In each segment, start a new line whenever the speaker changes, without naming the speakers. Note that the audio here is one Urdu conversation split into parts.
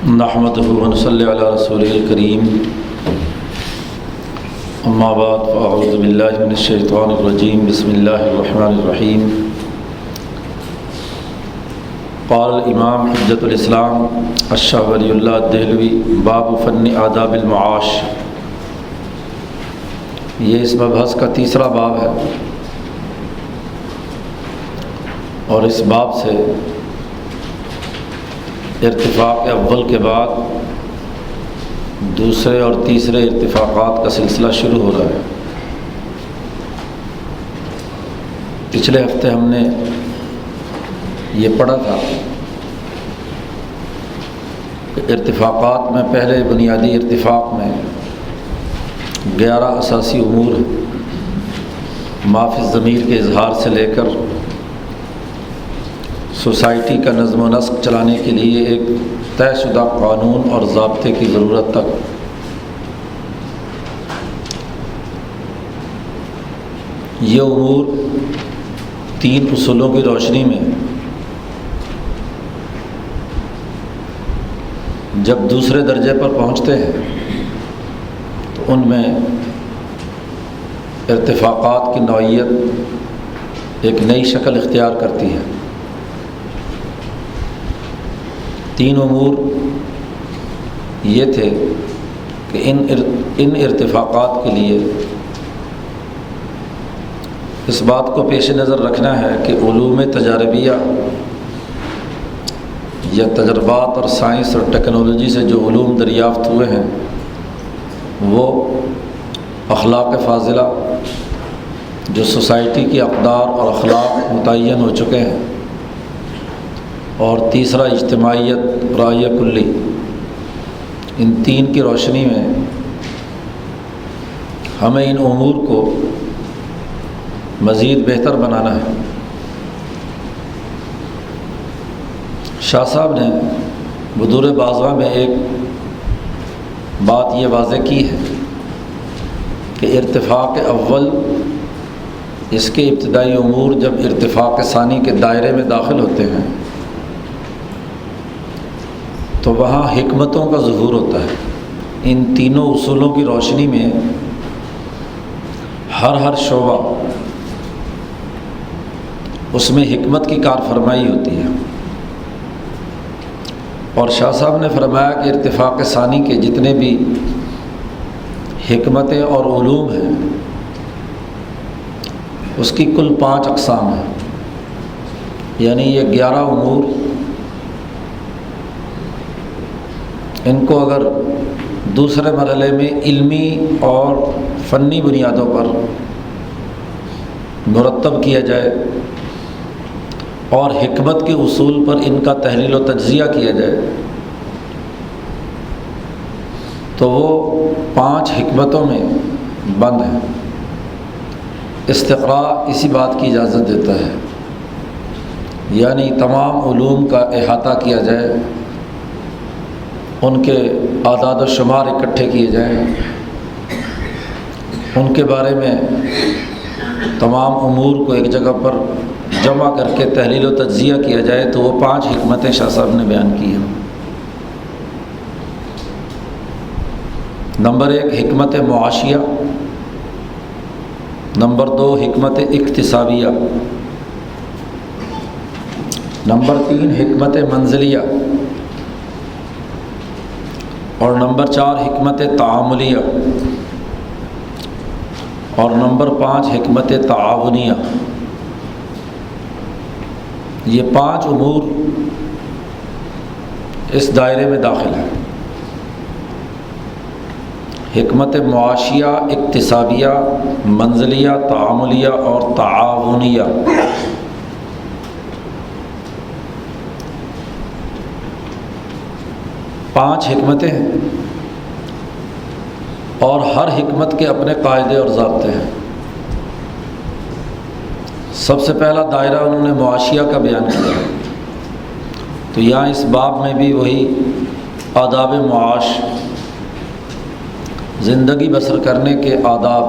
نحمده ونصلی علی رسوله الکریم اما بعد فاعوذ باللہ من الشیطان الرجیم بسم اللہ الرحمن الرحیم قال الامام حجۃ الاسلام الشاہ ولی اللہ الدہلوی باب فن آداب المعاش۔ یہ اس مبحث کا تیسرا باب ہے اور اس باب سے ارتفاق اول کے بعد دوسرے اور تیسرے ارتفاقات کا سلسلہ شروع ہو رہا ہے۔ پچھلے ہفتے ہم نے یہ پڑھا تھا کہ ارتفاقات میں پہلے بنیادی ارتفاق میں 11 اساسی امور ما فی الضمیر کے اظہار سے لے کر سوسائٹی کا نظم و نسق چلانے کے لیے ایک طے شدہ قانون اور ضابطے کی ضرورت تک، یہ امور 3 اصولوں کی روشنی میں جب دوسرے درجے پر پہنچتے ہیں تو ان میں ارتفاقات کی نوعیت ایک نئی شکل اختیار کرتی ہے۔ 3 امور یہ تھے کہ ان ارتفاقات کے لیے اس بات کو پیش نظر رکھنا ہے کہ علوم تجاربیہ یا تجربات اور سائنس اور ٹیکنالوجی سے جو علوم دریافت ہوئے ہیں وہ اخلاق فاضلہ جو سوسائٹی کی اقدار اور اخلاق متعین ہو چکے ہیں، اور تیسرا اجتماعیت رعیہ کلی، ان 3 کی روشنی میں ہمیں ان امور کو مزید بہتر بنانا ہے۔ شاہ صاحب نے بدور بازغہ میں ایک بات یہ واضح کی ہے کہ ارتفاق اول اس کے ابتدائی امور جب ارتفاق ثانی کے دائرے میں داخل ہوتے ہیں تو وہاں حکمتوں کا ظہور ہوتا ہے۔ ان تینوں اصولوں کی روشنی میں ہر شعبہ اس میں حکمت کی کار فرمائی ہوتی ہے، اور شاہ صاحب نے فرمایا کہ ارتفاق ثانی کے جتنے بھی حکمتیں اور علوم ہیں اس کی کل 5 اقسام ہیں، یعنی یہ 11 امور ان کو اگر دوسرے مرحلے میں علمی اور فنی بنیادوں پر مرتب کیا جائے اور حکمت کے اصول پر ان کا تحلیل و تجزیہ کیا جائے تو وہ 5 حکمتوں میں بند ہیں۔ استقراء اسی بات کی اجازت دیتا ہے، یعنی تمام علوم کا احاطہ کیا جائے، ان کے اعداد و شمار اکٹھے کیے جائیں، ان کے بارے میں تمام امور کو ایک جگہ پر جمع کر کے تحلیل و تجزیہ کیا جائے تو وہ 5 حکمتیں شاہ صاحب نے بیان کی ہیں۔ نمبر 1 حکمت معاشیہ، نمبر 2 حکمت اکتسابیہ، نمبر 3 حکمت منزلیہ، اور نمبر 4 حکمت تعاملیہ، اور نمبر 5 حکمت تعاونیہ۔ یہ 5 امور اس دائرے میں داخل ہیں۔ حکمت معاشیہ، اکتسابیہ، منزلیہ، تعاملیہ اور تعاونیہ۔ پانچ حکمتیں ہیں اور ہر حکمت کے اپنے قاعدے اور ضابطے ہیں۔ سب سے پہلا دائرہ انہوں نے معاشیہ کا بیان کیا، تو یہاں اس باب میں بھی وہی آداب معاش، زندگی بسر کرنے کے آداب۔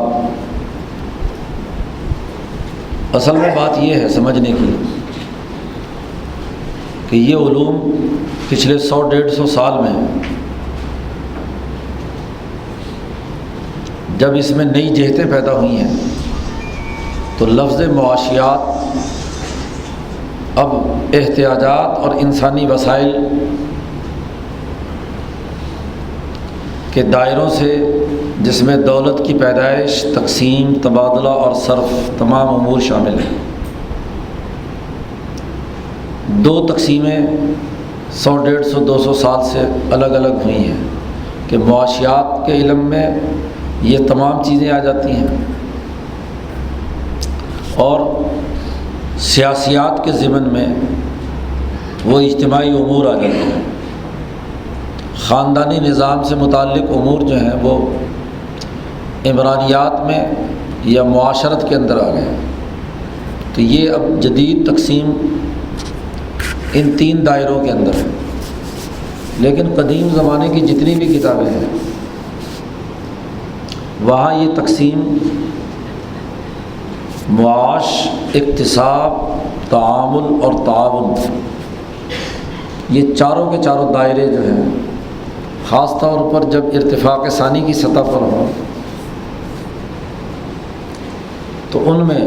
اصل میں بات یہ ہے سمجھنے کی کہ یہ علوم پچھلے 100-150 سال میں جب اس میں نئی جہتیں پیدا ہوئی ہیں تو لفظ معاشیات اب احتیاجات اور انسانی وسائل کے دائروں سے، جس میں دولت کی پیدائش، تقسیم، تبادلہ اور صرف تمام امور شامل ہیں، دو تقسیمیں 100-150-200 سال سے الگ الگ ہوئی ہیں کہ معاشیات کے علم میں یہ تمام چیزیں آ جاتی ہیں اور سیاسیات کے ضمن میں وہ اجتماعی امور آ جاتے ہیں۔ خاندانی نظام سے متعلق امور جو ہیں وہ عمرانیات میں یا معاشرت کے اندر آ گئے۔ تو یہ اب جدید تقسیم ان 3 دائروں کے اندر ہے۔ لیکن قدیم زمانے کی جتنی بھی کتابیں ہیں وہاں یہ تقسیم معاش، اقتصاب، تعامل اور تعاون، یہ چاروں کے چاروں دائرے جو ہیں خاص طور پر جب ارتفاق ثانی کی سطح پر ہوں تو ان میں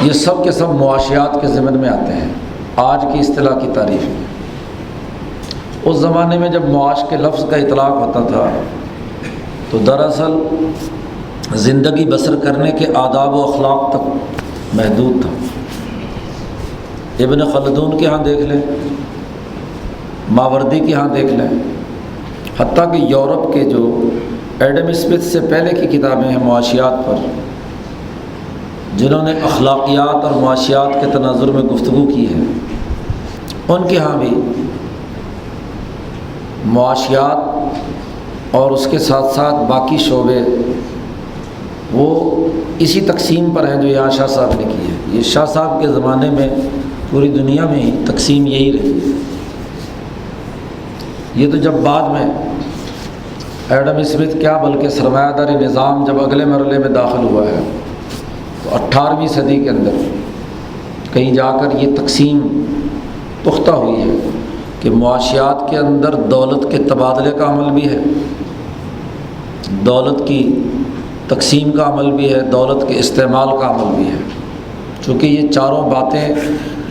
یہ سب کے سب معاشیات کے ضمن میں آتے ہیں آج کی اصطلاح کی تعریف میں۔ اس زمانے میں جب معاش کے لفظ کا اطلاق ہوتا تھا تو دراصل زندگی بسر کرنے کے آداب و اخلاق تک محدود تھا۔ ابن خلدون کے ہاں دیکھ لیں، ماوردی کے ہاں دیکھ لیں، حتیٰ کہ یورپ کے جو ایڈم اسمتھ سے پہلے کی کتابیں ہیں معاشیات پر، جنہوں نے اخلاقیات اور معاشیات کے تناظر میں گفتگو کی ہے، ان کے ہاں بھی معاشیات اور اس کے ساتھ ساتھ باقی شعبے وہ اسی تقسیم پر ہیں جو یہاں شاہ صاحب نے کی ہے۔ یہ شاہ صاحب کے زمانے میں پوری دنیا میں ہی تقسیم یہی رہی ہے۔ یہ تو جب بعد میں ایڈم اسمتھ کیا بلکہ سرمایہ داری نظام جب اگلے مرحلے میں داخل ہوا ہے تو 18ویں صدی کے اندر کہیں جا کر یہ تقسیم پختہ ہوئی ہے کہ معاشیات کے اندر دولت کے تبادلے کا عمل بھی ہے، دولت کی تقسیم کا عمل بھی ہے، دولت کے استعمال کا عمل بھی ہے۔ چونکہ یہ چاروں باتیں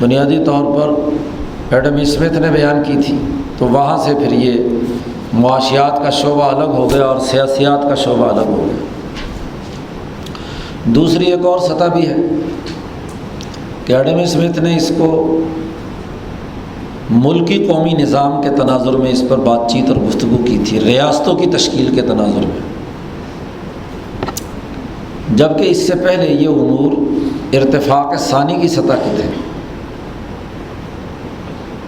بنیادی طور پر ایڈم اسمتھ نے بیان کی تھی تو وہاں سے پھر یہ معاشیات کا شعبہ الگ ہو گیا اور سیاسیات کا شعبہ الگ ہو گیا۔ دوسری ایک اور سطح بھی ہے کہ ایڈم اسمتھ نے اس کو ملکی قومی نظام کے تناظر میں اس پر بات چیت اور گفتگو کی تھی، ریاستوں کی تشکیل کے تناظر میں، جبکہ اس سے پہلے یہ امور ارتفاق ثانی کی سطح کے تھے،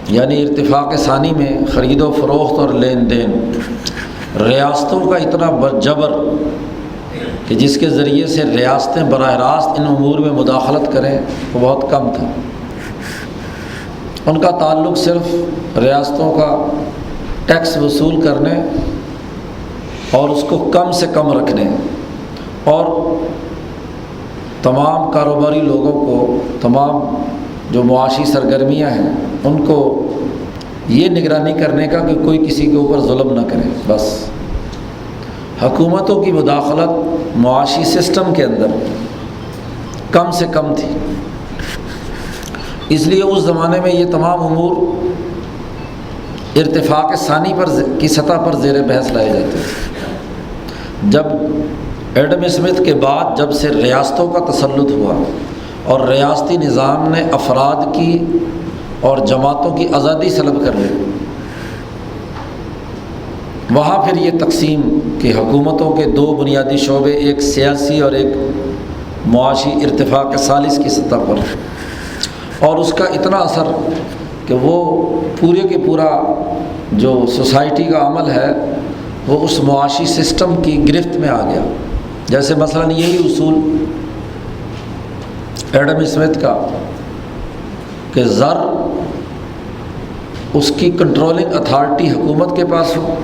یعنی ارتفاق ثانی میں خرید و فروخت اور لین دین ریاستوں کا اتنا جبر کہ جس کے ذریعے سے ریاستیں براہ راست ان امور میں مداخلت کریں وہ بہت کم تھا۔ ان کا تعلق صرف ریاستوں کا ٹیکس وصول کرنے اور اس کو کم سے کم رکھنے اور تمام کاروباری لوگوں کو، تمام جو معاشی سرگرمیاں ہیں ان کو یہ نگرانی کرنے کا کہ کوئی کسی کے اوپر ظلم نہ کرے، بس۔ حکومتوں کی مداخلت معاشی سسٹم کے اندر کم سے کم تھی، اس لیے اس زمانے میں یہ تمام امور ارتفاق ثانی پر کی سطح پر زیر بحث لائے جاتے تھے۔ جب ایڈم اسمتھ کے بعد جب سے ریاستوں کا تسلط ہوا اور ریاستی نظام نے افراد کی اور جماعتوں کی آزادی سلب کر لی، وہاں پھر یہ تقسیم کہ حکومتوں کے 2 بنیادی شعبے، ایک سیاسی اور ایک معاشی، ارتفاق ثالث کی سطح پر، اور اس کا اتنا اثر کہ وہ پورے کے پورا جو سوسائٹی کا عمل ہے وہ اس معاشی سسٹم کی گرفت میں آ گیا۔ جیسے مثلاً یہی اصول ایڈم اسمتھ کا کہ زر اس کی کنٹرولنگ اتھارٹی حکومت کے پاس ہو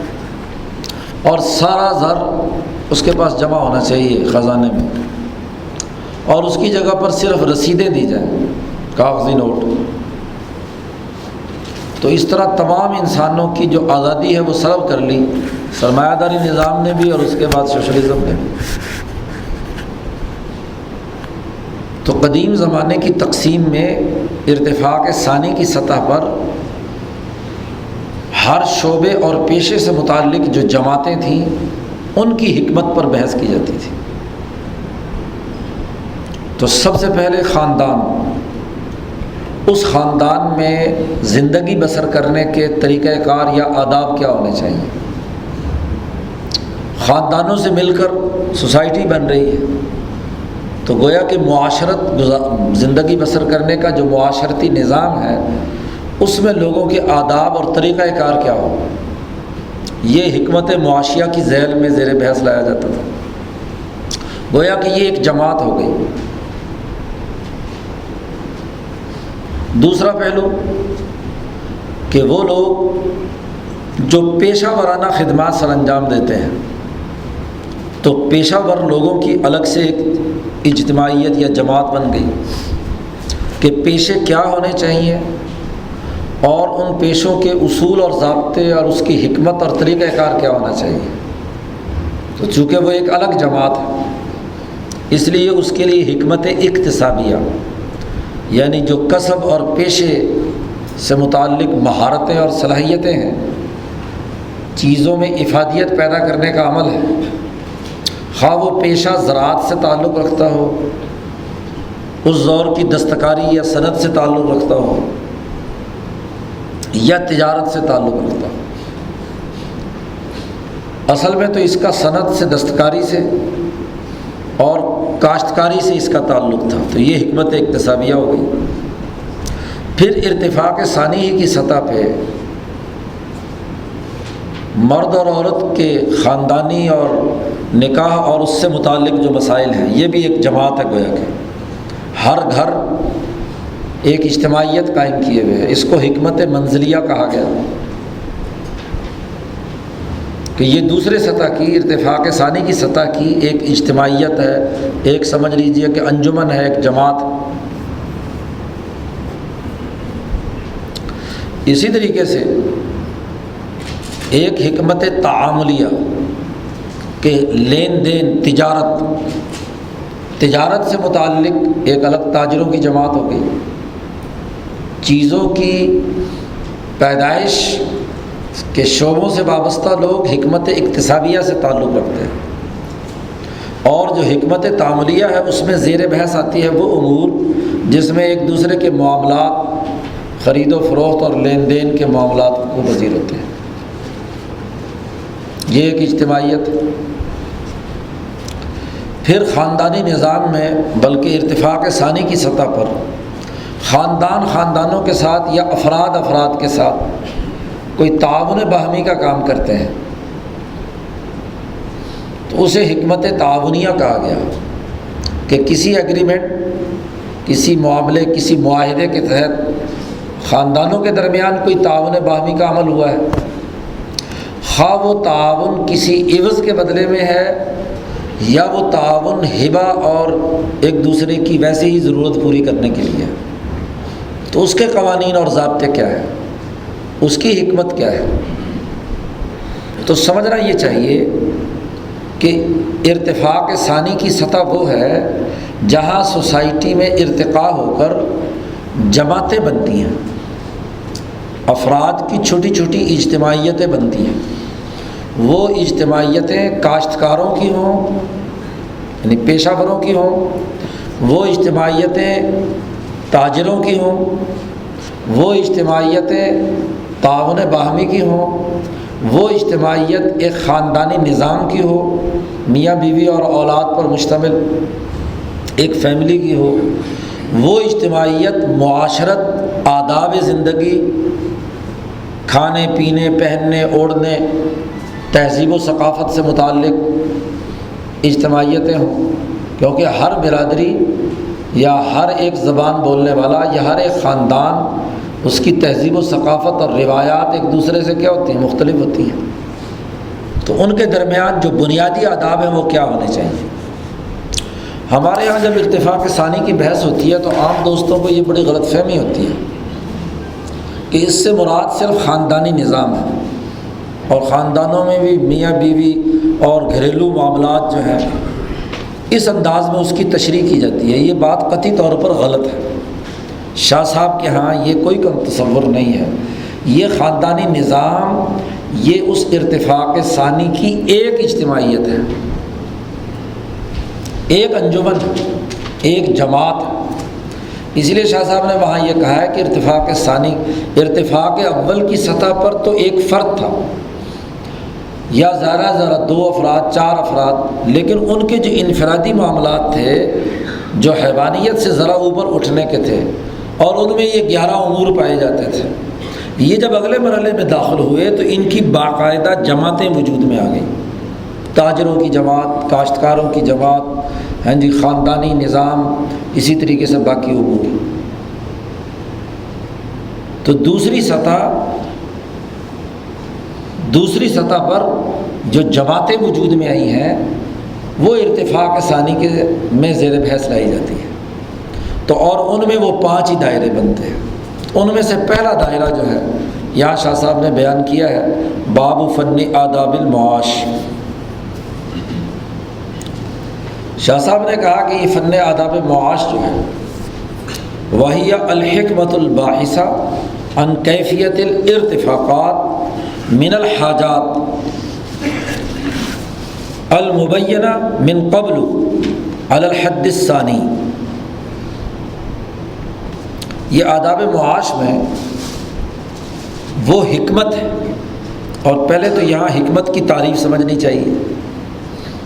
اور سارا زر اس کے پاس جمع ہونا چاہیے خزانے میں، اور اس کی جگہ پر صرف رسیدیں دی جائیں، کاغذی نوٹ۔ تو اس طرح تمام انسانوں کی جو آزادی ہے وہ سلب کر لی سرمایہ داری نظام نے بھی اور اس کے بعد سوشلزم نے بھی۔ تو قدیم زمانے کی تقسیم میں ارتفاق ثانی کی سطح پر ہر شعبے اور پیشے سے متعلق جو جماعتیں تھیں ان کی حکمت پر بحث کی جاتی تھی۔ تو سب سے پہلے خاندان، اس خاندان میں زندگی بسر کرنے کے طریقہ کار یا آداب کیا ہونے چاہیے۔ خاندانوں سے مل کر سوسائٹی بن رہی ہے، تو گویا کہ معاشرت زندگی بسر کرنے کا جو معاشرتی نظام ہے اس میں لوگوں کے آداب اور طریقہ کار کیا ہو، یہ حکمت معاشیہ کی ذیل میں زیر بحث لایا جاتا تھا۔ گویا کہ یہ ایک جماعت ہو گئی۔ دوسرا پہلو کہ وہ لوگ جو پیشہ ورانہ خدمات سر انجام دیتے ہیں، تو پیشہ ور لوگوں کی الگ سے ایک اجتماعیت یا جماعت بن گئی کہ پیشے کیا ہونے چاہیے اور ان پیشوں کے اصول اور ضابطے اور اس کی حکمت اور طریقہ کار کیا ہونا چاہیے۔ تو چونکہ وہ ایک الگ جماعت ہے اس لیے اس کے لیے حکمت اکتسابیہ یعنی جو کسب اور پیشے سے متعلق مہارتیں اور صلاحیتیں ہیں، چیزوں میں افادیت پیدا کرنے کا عمل ہے، خواہ وہ پیشہ زراعت سے تعلق رکھتا ہو، اس دور کی دستکاری یا صنعت سے تعلق رکھتا ہو یا تجارت سے تعلق رکھتا ہو۔ اصل میں تو اس کا صنعت سے، دستکاری سے اور کاشتکاری سے اس کا تعلق تھا، تو یہ حکمت اکتسابیہ ہو گئی۔ پھر ارتفاق ثانی ہی کی سطح پہ مرد اور عورت کے خاندانی اور نکاح اور اس سے متعلق جو مسائل ہیں، یہ بھی ایک جماعت ہے گویا کہ ہر گھر ایک اجتماعیت قائم کیے ہوئے ہے۔ اس کو حکمت منزلیہ کہا گیا کہ یہ دوسرے سطح کی، ارتفاق ثانی کی سطح کی ایک اجتماعیت ہے، ایک سمجھ لیجئے کہ انجمن ہے، ایک جماعت۔ اسی طریقے سے ایک حکمت تعاملیہ کہ لین دین، تجارت سے متعلق ایک الگ تاجروں کی جماعت ہو گئی۔ چیزوں کی پیدائش کے شعبوں سے وابستہ لوگ حکمت اکتسابیہ سے تعلق رکھتے ہیں، اور جو حکمت تعاملیہ ہے اس میں زیر بحث آتی ہے وہ امور جس میں ایک دوسرے کے معاملات، خرید و فروخت اور لین دین کے معاملات کو پذیر ہوتے ہیں۔ یہ ایک اجتماعیت ہے۔ پھر خاندانی نظام میں بلکہ ارتفاق ثانی کی سطح پر خاندانوں کے ساتھ یا افراد کے ساتھ کوئی تعاون باہمی کا کام کرتے ہیں تو اسے حکمت تعاونیہ کہا گیا کہ کسی ایگریمنٹ، کسی معاملے، کسی معاہدے کے تحت خاندانوں کے درمیان کوئی تعاون باہمی کا عمل ہوا ہے، خواہ وہ تعاون کسی عوض کے بدلے میں ہے یا وہ تعاون ہبہ اور ایک دوسرے کی ویسے ہی ضرورت پوری کرنے کے لیے، تو اس کے قوانین اور ضابطے کیا ہیں، اس کی حکمت کیا ہے۔ تو سمجھنا یہ چاہیے کہ ارتفاق ثانی کی سطح وہ ہے جہاں سوسائٹی میں ارتقاء ہو کر جماعتیں بنتی ہیں، افراد کی چھوٹی چھوٹی اجتماعیتیں بنتی ہیں۔ وہ اجتماعیتیں کاشتکاروں کی ہوں یعنی پیشہ وروں کی ہوں، وہ اجتماعیتیں تاجروں کی ہوں، وہ اجتماعیتیں تعاون باہمی کی ہوں، وہ اجتماعیت ایک خاندانی نظام کی ہو، میاں بیوی اور اولاد پر مشتمل ایک فیملی کی ہو، وہ اجتماعیت معاشرت، آداب زندگی، کھانے پینے، پہننے اوڑھنے، تہذیب و ثقافت سے متعلق اجتماعیتیں ہوں، کیونکہ ہر برادری یا ہر ایک زبان بولنے والا یا ہر ایک خاندان، اس کی تہذیب و ثقافت اور روایات ایک دوسرے سے کیا ہوتی ہیں، مختلف ہوتی ہیں۔ تو ان کے درمیان جو بنیادی آداب ہیں وہ کیا ہونے چاہیے۔ ہمارے ہاں جب ارتفاق ثانی کی بحث ہوتی ہے تو عام دوستوں کو یہ بڑی غلط فہمی ہوتی ہے کہ اس سے مراد صرف خاندانی نظام ہے، اور خاندانوں میں بھی میاں بیوی اور گھریلو معاملات جو ہیں اس انداز میں اس کی تشریح کی جاتی ہے، یہ بات قطعی طور پر غلط ہے۔ شاہ صاحب کے ہاں یہ کوئی کم تصور نہیں ہے، یہ خاندانی نظام یہ اس ارتفاق ثانی کی ایک اجتماعیت ہے، ایک انجمن ہے، ایک جماعت ہے۔ اسی لیے شاہ صاحب نے وہاں یہ کہا ہے کہ ارتفاق ثانی، ارتفاق اول کی سطح پر تو ایک فرد تھا یا ذرا 2 افراد 4 افراد، لیکن ان کے جو انفرادی معاملات تھے جو حیوانیت سے ذرا اوپر اٹھنے کے تھے، اور ان میں یہ 11 امور پائے جاتے تھے۔ یہ جب اگلے مرحلے میں داخل ہوئے تو ان کی باقاعدہ جماعتیں وجود میں آ گئیں، تاجروں کی جماعت، کاشتکاروں کی جماعت، خاندانی نظام، اسی طریقے سے باقی امور۔ تو دوسری سطح پر جو جماعتیں وجود میں آئی ہیں وہ ارتفاق ثانی کے میں زیر بحث لائی جاتی ہے، تو اور ان میں وہ 5 ہی دائرے بنتے ہیں۔ ان میں سے پہلا دائرہ جو ہے یہاں شاہ صاحب نے بیان کیا ہے، باب فن آداب المعاش۔ شاہ صاحب نے کہا کہ یہ فن آداب معاش جو ہے وہی الحکمت الباحثہ عن کیفیت الارتفاقات من الحاجات المبینہ من قبل علی الحد الثانی۔ یہ آداب معاش میں وہ حکمت ہے، اور پہلے تو یہاں حکمت کی تعریف سمجھنی چاہیے۔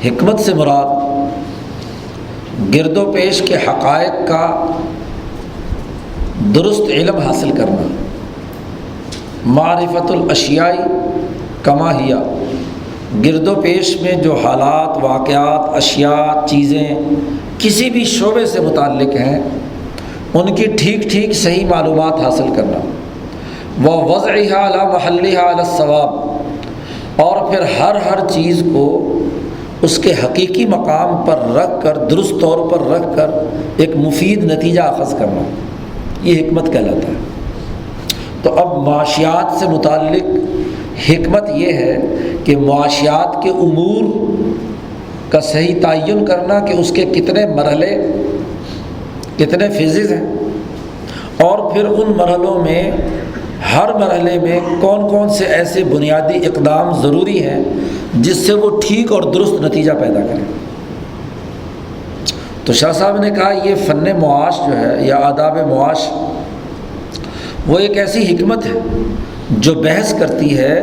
حکمت سے مراد گرد و پیش کے حقائق کا درست علم حاصل کرنا، معرفت الاشیاء کما ہی، گرد و پیش میں جو حالات، واقعات، اشیاء، چیزیں کسی بھی شعبے سے متعلق ہیں ان کی ٹھیک صحیح معلومات حاصل کرنا، ووضعها علی محلها علی الصواب، اور پھر ہر چیز کو اس کے حقیقی مقام پر رکھ کر، درست طور پر رکھ کر ایک مفید نتیجہ اخذ کرنا، یہ حکمت کہلاتا ہے۔ تو اب معاشیات سے متعلق حکمت یہ ہے کہ معاشیات کے امور کا صحیح تعین کرنا کہ اس کے کتنے مرحلے، کتنے فیزز ہیں، اور پھر ان مرحلوں میں ہر مرحلے میں کون کون سے ایسے بنیادی اقدام ضروری ہیں جس سے وہ ٹھیک اور درست نتیجہ پیدا کریں۔ تو شاہ صاحب نے کہا یہ فن معاش جو ہے یا آداب معاش وہ ایک ایسی حکمت ہے جو بحث کرتی ہے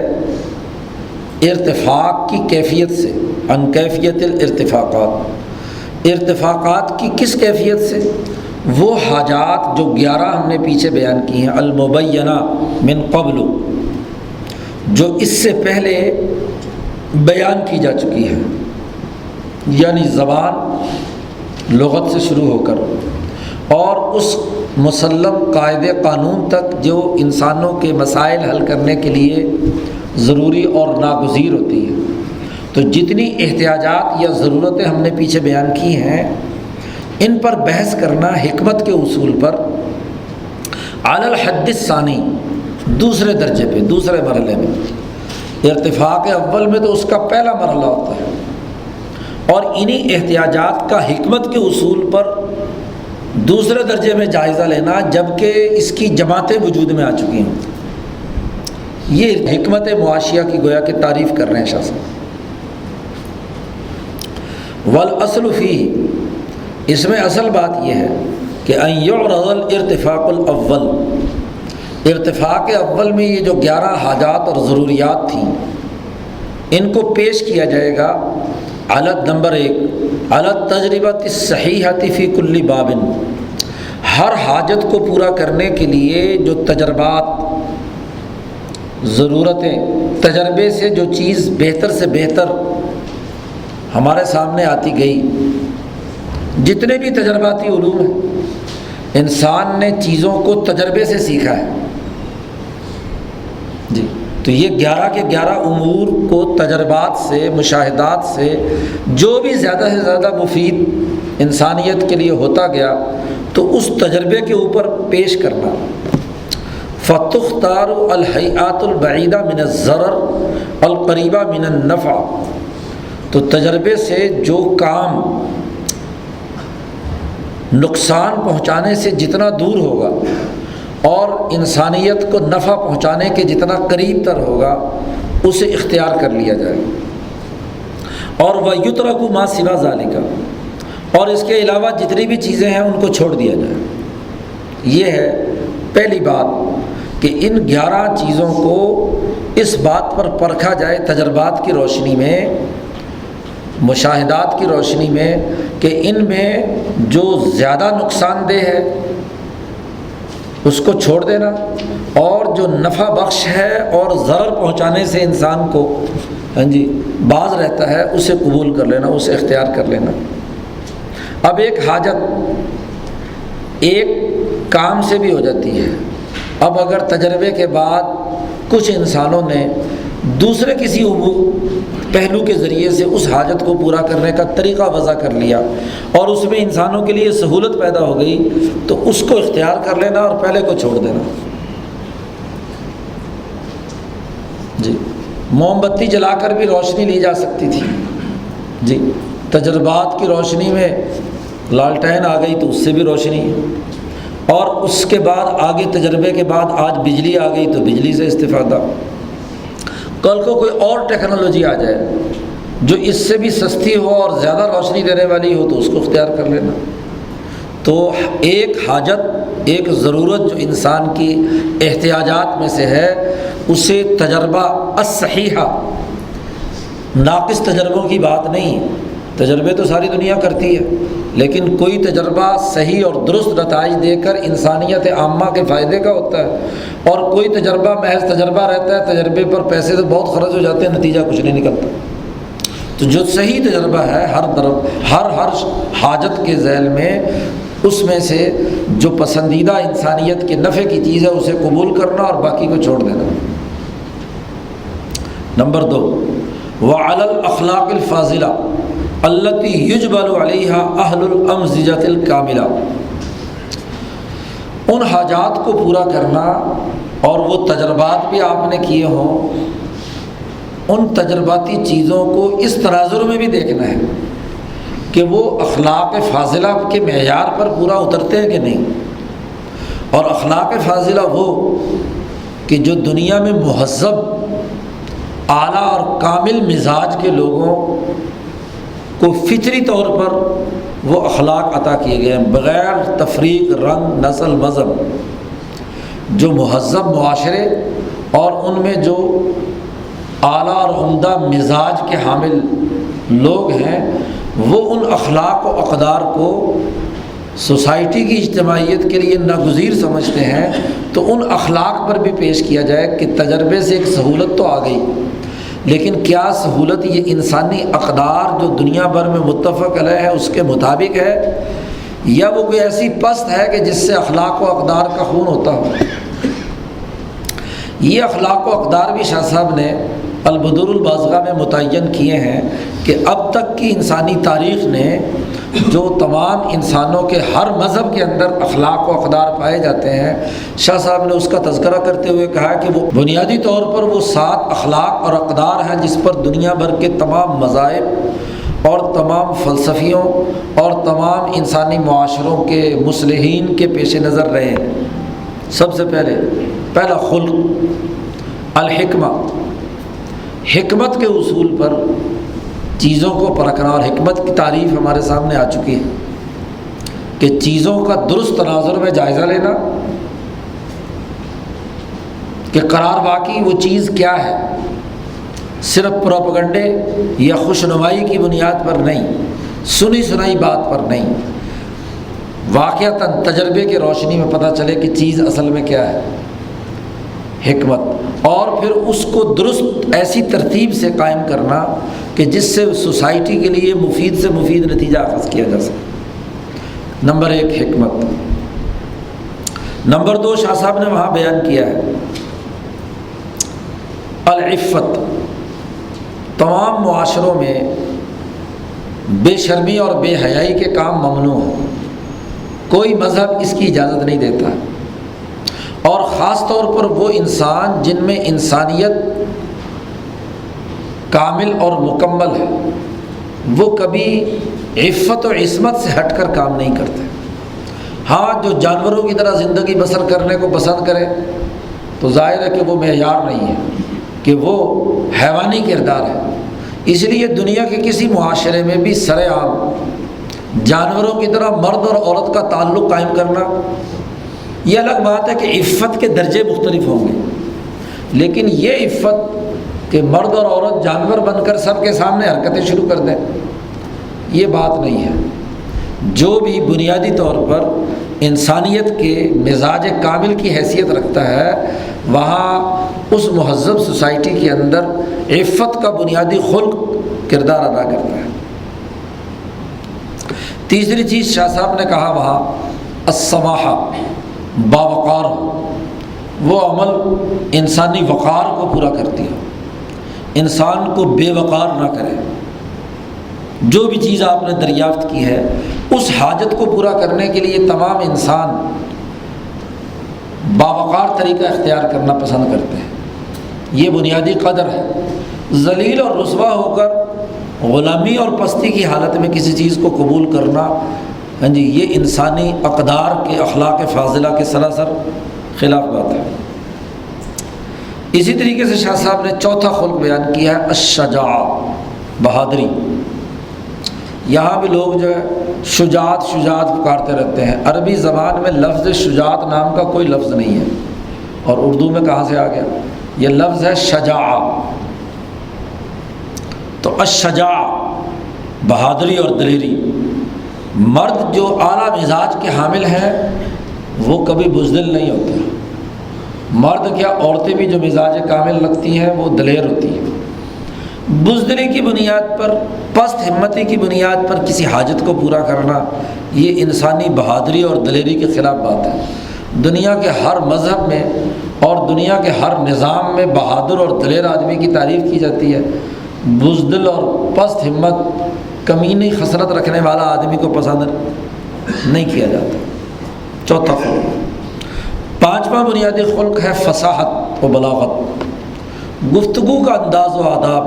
ارتفاق کی کیفیت سے، عن کیفیت الارتفاقات، ارتفاقات کی کس کیفیت سے؟ وہ حاجات جو 11 ہم نے پیچھے بیان کی ہیں، المبینہ من قبل، جو اس سے پہلے بیان کی جا چکی ہے، یعنی زبان، لغت سے شروع ہو کر اور اس مسلم قاعدے قانون تک جو انسانوں کے مسائل حل کرنے کے لیے ضروری اور ناگزیر ہوتی ہے۔ تو جتنی احتیاجات یا ضرورتیں ہم نے پیچھے بیان کی ہیں ان پر بحث کرنا حکمت کے اصول پر علی الحد الثانی، دوسرے درجے پہ، دوسرے مرحلے میں۔ ارتفاق اول میں تو اس کا پہلا مرحلہ ہوتا ہے، اور انہی احتیاجات کا حکمت کے اصول پر دوسرے درجے میں جائزہ لینا جبکہ اس کی جماعتیں وجود میں آ چکی ہیں۔ یہ حکمت معاشیہ کی گویا کہ تعریف کر رہے ہیں شاہ صاحب۔ والاصل فیہ، اس میں اصل بات یہ ہے کہ ان یعرض الارتفاق الاول، ارتفاق اول میں یہ جو 11 حاجات اور ضروریات تھیں ان کو پیش کیا جائے گا علت نمبر 1 علی التجربۃ الصحیحۃ فی کل باب، ہر حاجت کو پورا کرنے کے لیے جو تجربات، ضرورتیں، تجربے سے جو چیز بہتر سے بہتر ہمارے سامنے آتی گئی، جتنے بھی تجرباتی علوم ہیں انسان نے چیزوں کو تجربے سے سیکھا ہے جی، تو یہ 11 کے 11 امور کو تجربات سے، مشاہدات سے جو بھی زیادہ سے زیادہ مفید انسانیت کے لیے ہوتا گیا تو اس تجربے کے اوپر پیش کرنا۔ فتختار الہیئات البعیدہ من الضرر القریبہ من النفع، تو تجربے سے جو کام نقصان پہنچانے سے جتنا دور ہوگا اور انسانیت کو نفع پہنچانے کے جتنا قریب تر ہوگا اسے اختیار کر لیا جائے، اور وَيُتْرَكُ مَا سِوَى ذَلِكَ، اور اس کے علاوہ جتنی بھی چیزیں ہیں ان کو چھوڑ دیا جائے۔ یہ ہے پہلی بات کہ ان 11 چیزوں کو اس بات پر پرکھا جائے تجربات کی روشنی میں، مشاہدات کی روشنی میں، کہ ان میں جو زیادہ نقصان دہ ہے اس کو چھوڑ دینا، اور جو نفع بخش ہے اور ضرر پہنچانے سے انسان کو باز رہتا ہے اسے قبول کر لینا، اسے اختیار کر لینا۔ اب ایک حاجت ایک کام سے بھی ہو جاتی ہے۔ اب اگر تجربے کے بعد کچھ انسانوں نے دوسرے کسی پہلو کے ذریعے سے اس حاجت کو پورا کرنے کا طریقہ وضع کر لیا اور اس میں انسانوں کے لیے سہولت پیدا ہو گئی، تو اس کو اختیار کر لینا اور پہلے کو چھوڑ دینا۔ جی، موم بتی جلا کر بھی روشنی لی جا سکتی تھی، جی تجربات کی روشنی میں لالٹین آ گئی تو اس سے بھی روشنی ہے، اور اس کے بعد آگے تجربے کے بعد آج بجلی آ گئی تو بجلی سے استفادہ۔ کل کو کوئی اور ٹیکنالوجی آ جائے جو اس سے بھی سستی ہو اور زیادہ روشنی دینے والی ہو تو اس کو اختیار کر لینا۔ تو ایک حاجت، ایک ضرورت جو انسان کی احتیاجات میں سے ہے، اسے تجربہ الصحیحہ، ناقص تجربوں کی بات نہیں، تجربے تو ساری دنیا کرتی ہے، لیکن کوئی تجربہ صحیح اور درست نتائج دے کر انسانیت عامہ کے فائدے کا ہوتا ہے، اور کوئی تجربہ محض تجربہ رہتا ہے، تجربے پر پیسے تو بہت خرچ ہو جاتے ہیں، نتیجہ کچھ نہیں نکلتا۔ تو جو صحیح تجربہ ہے ہر حاجت کے ذیل میں، اس میں سے جو پسندیدہ انسانیت کے نفع کی چیز ہے اسے قبول کرنا اور باقی کو چھوڑ دینا۔ نمبر 2، وعلی الاخلاق الفاضلہ التی یجبل علیہا اہل الامزجۃ الکاملہ، ان حاجات کو پورا کرنا، اور وہ تجربات بھی آپ نے کیے ہوں، ان تجرباتی چیزوں کو اس تناظر میں بھی دیکھنا ہے کہ وہ اخلاق فاضلہ کے معیار پر پورا اترتے ہیں کہ نہیں۔ اور اخلاق فاضلہ وہ کہ جو دنیا میں مہذب، اعلیٰ اور کامل مزاج کے لوگوں کو فطری طور پر وہ اخلاق عطا کیے گئے ہیں، بغیر تفریق، رنگ، نسل، مذہب۔ جو مہذب معاشرے اور ان میں جو اعلیٰ اور عمدہ مزاج کے حامل لوگ ہیں، وہ ان اخلاق و اقدار کو سوسائٹی کی اجتماعیت کے لیے ناگزیر سمجھتے ہیں، تو ان اخلاق پر بھی پیش کیا جائے کہ تجربے سے ایک سہولت تو آ گئی، لیکن کیا سہولت یہ انسانی اقدار جو دنیا بھر میں متفق علیہ ہے اس کے مطابق ہے، یا وہ کوئی ایسی پست ہے کہ جس سے اخلاق و اقدار کا خون ہوتا ہو۔ یہ اخلاق و اقدار بھی شاہ صاحب نے البدور البازغہ میں متعین کیے ہیں کہ اب تک کی انسانی تاریخ نے جو تمام انسانوں کے ہر مذہب کے اندر اخلاق و اقدار پائے جاتے ہیں، شاہ صاحب نے اس کا تذکرہ کرتے ہوئے کہا کہ وہ بنیادی طور پر وہ 7 اخلاق اور اقدار ہیں جس پر دنیا بھر کے تمام مذاہب اور تمام فلسفیوں اور تمام انسانی معاشروں کے مصلحین کے پیش نظر رہے ہیں۔ سب سے پہلا خلق، الحکمہ، حکمت کے اصول پر چیزوں کو پرکھنا، اور حکمت کی تعریف ہمارے سامنے آ چکی ہے کہ چیزوں کا درست تناظر میں جائزہ لینا کہ قرار واقعی وہ چیز کیا ہے، صرف پروپیگنڈے یا خوشنمائی کی بنیاد پر نہیں، سنی سنائی بات پر نہیں، واقعتاً تجربے کی روشنی میں پتہ چلے کہ چیز اصل میں کیا ہے، حکمت، اور پھر اس کو درست ایسی ترتیب سے قائم کرنا کہ جس سے سوسائٹی کے لیے مفید سے مفید نتیجہ اخذ کیا جا سکے۔ نمبر 1 حکمت۔ نمبر 2 شاہ صاحب نے وہاں بیان کیا ہے العفت۔ تمام معاشروں میں بے شرمی اور بے حیائی کے کام ممنوع ہیں، کوئی مذہب اس کی اجازت نہیں دیتا، اور خاص طور پر وہ انسان جن میں انسانیت کامل اور مکمل ہے، وہ کبھی عفت و عصمت سے ہٹ کر کام نہیں کرتے۔ ہاں، جو جانوروں کی طرح زندگی بسر کرنے کو پسند کرے تو ظاہر ہے کہ وہ معیار نہیں ہے، کہ وہ حیوانی کردار ہے۔ اس لیے دنیا کے کسی معاشرے میں بھی سر عام جانوروں کی طرح مرد اور عورت کا تعلق قائم کرنا، یہ الگ بات ہے کہ عفت کے درجے مختلف ہوں گے، لیکن یہ عفت کہ مرد اور عورت جانور بن کر سب کے سامنے حرکتیں شروع کر دیں، یہ بات نہیں ہے۔ جو بھی بنیادی طور پر انسانیت کے مزاج کامل کی حیثیت رکھتا ہے، وہاں اس مہذب سوسائٹی کے اندر عفت کا بنیادی خلق کردار ادا کرتا ہے۔ تیسری چیز شاہ صاحب نے کہا وہاں السماحہ، باوقار ہو، وہ عمل انسانی وقار کو پورا کرتی ہو، انسان کو بے وقار نہ کرے۔ جو بھی چیز آپ نے دریافت کی ہے اس حاجت کو پورا کرنے کے لیے تمام انسان باوقار طریقہ اختیار کرنا پسند کرتے ہیں، یہ بنیادی قدر ہے۔ ذلیل اور رسوا ہو کر غلامی اور پستی کی حالت میں کسی چیز کو قبول کرنا، ہاں جی، یہ انسانی اقدار کے اخلاق فاضلہ کے سراسر خلاف بات ہے۔ اسی طریقے سے شاہ صاحب نے چوتھا خلق بیان کیا ہے الشجاع، بہادری۔ یہاں بھی لوگ جو ہے شجاعت شجاعت پکارتے رہتے ہیں۔ عربی زبان میں لفظ شجاعت نام کا کوئی لفظ نہیں ہے، اور اردو میں کہاں سے آ گیا؟ یہ لفظ ہے شجاع۔ تو الشجاع، بہادری اور دلیری۔ مرد جو اعلیٰ مزاج کے حامل ہیں وہ کبھی بزدل نہیں ہوتے۔ مرد کیا، عورتیں بھی جو مزاج کامل رکھتی ہیں وہ دلیر ہوتی ہیں۔ بزدلی کی بنیاد پر، پست ہمتی کی بنیاد پر کسی حاجت کو پورا کرنا، یہ انسانی بہادری اور دلیری کے خلاف بات ہے۔ دنیا کے ہر مذہب میں اور دنیا کے ہر نظام میں بہادر اور دلیر آدمی کی تعریف کی جاتی ہے، بزدل اور پست ہمت کمینی خصلت رکھنے والا آدمی کو پسند نہیں کیا جاتا۔ چوتھا خلق۔ پانچواں بنیادی خلق ہے فصاحت و بلاغت، گفتگو کا انداز و آداب۔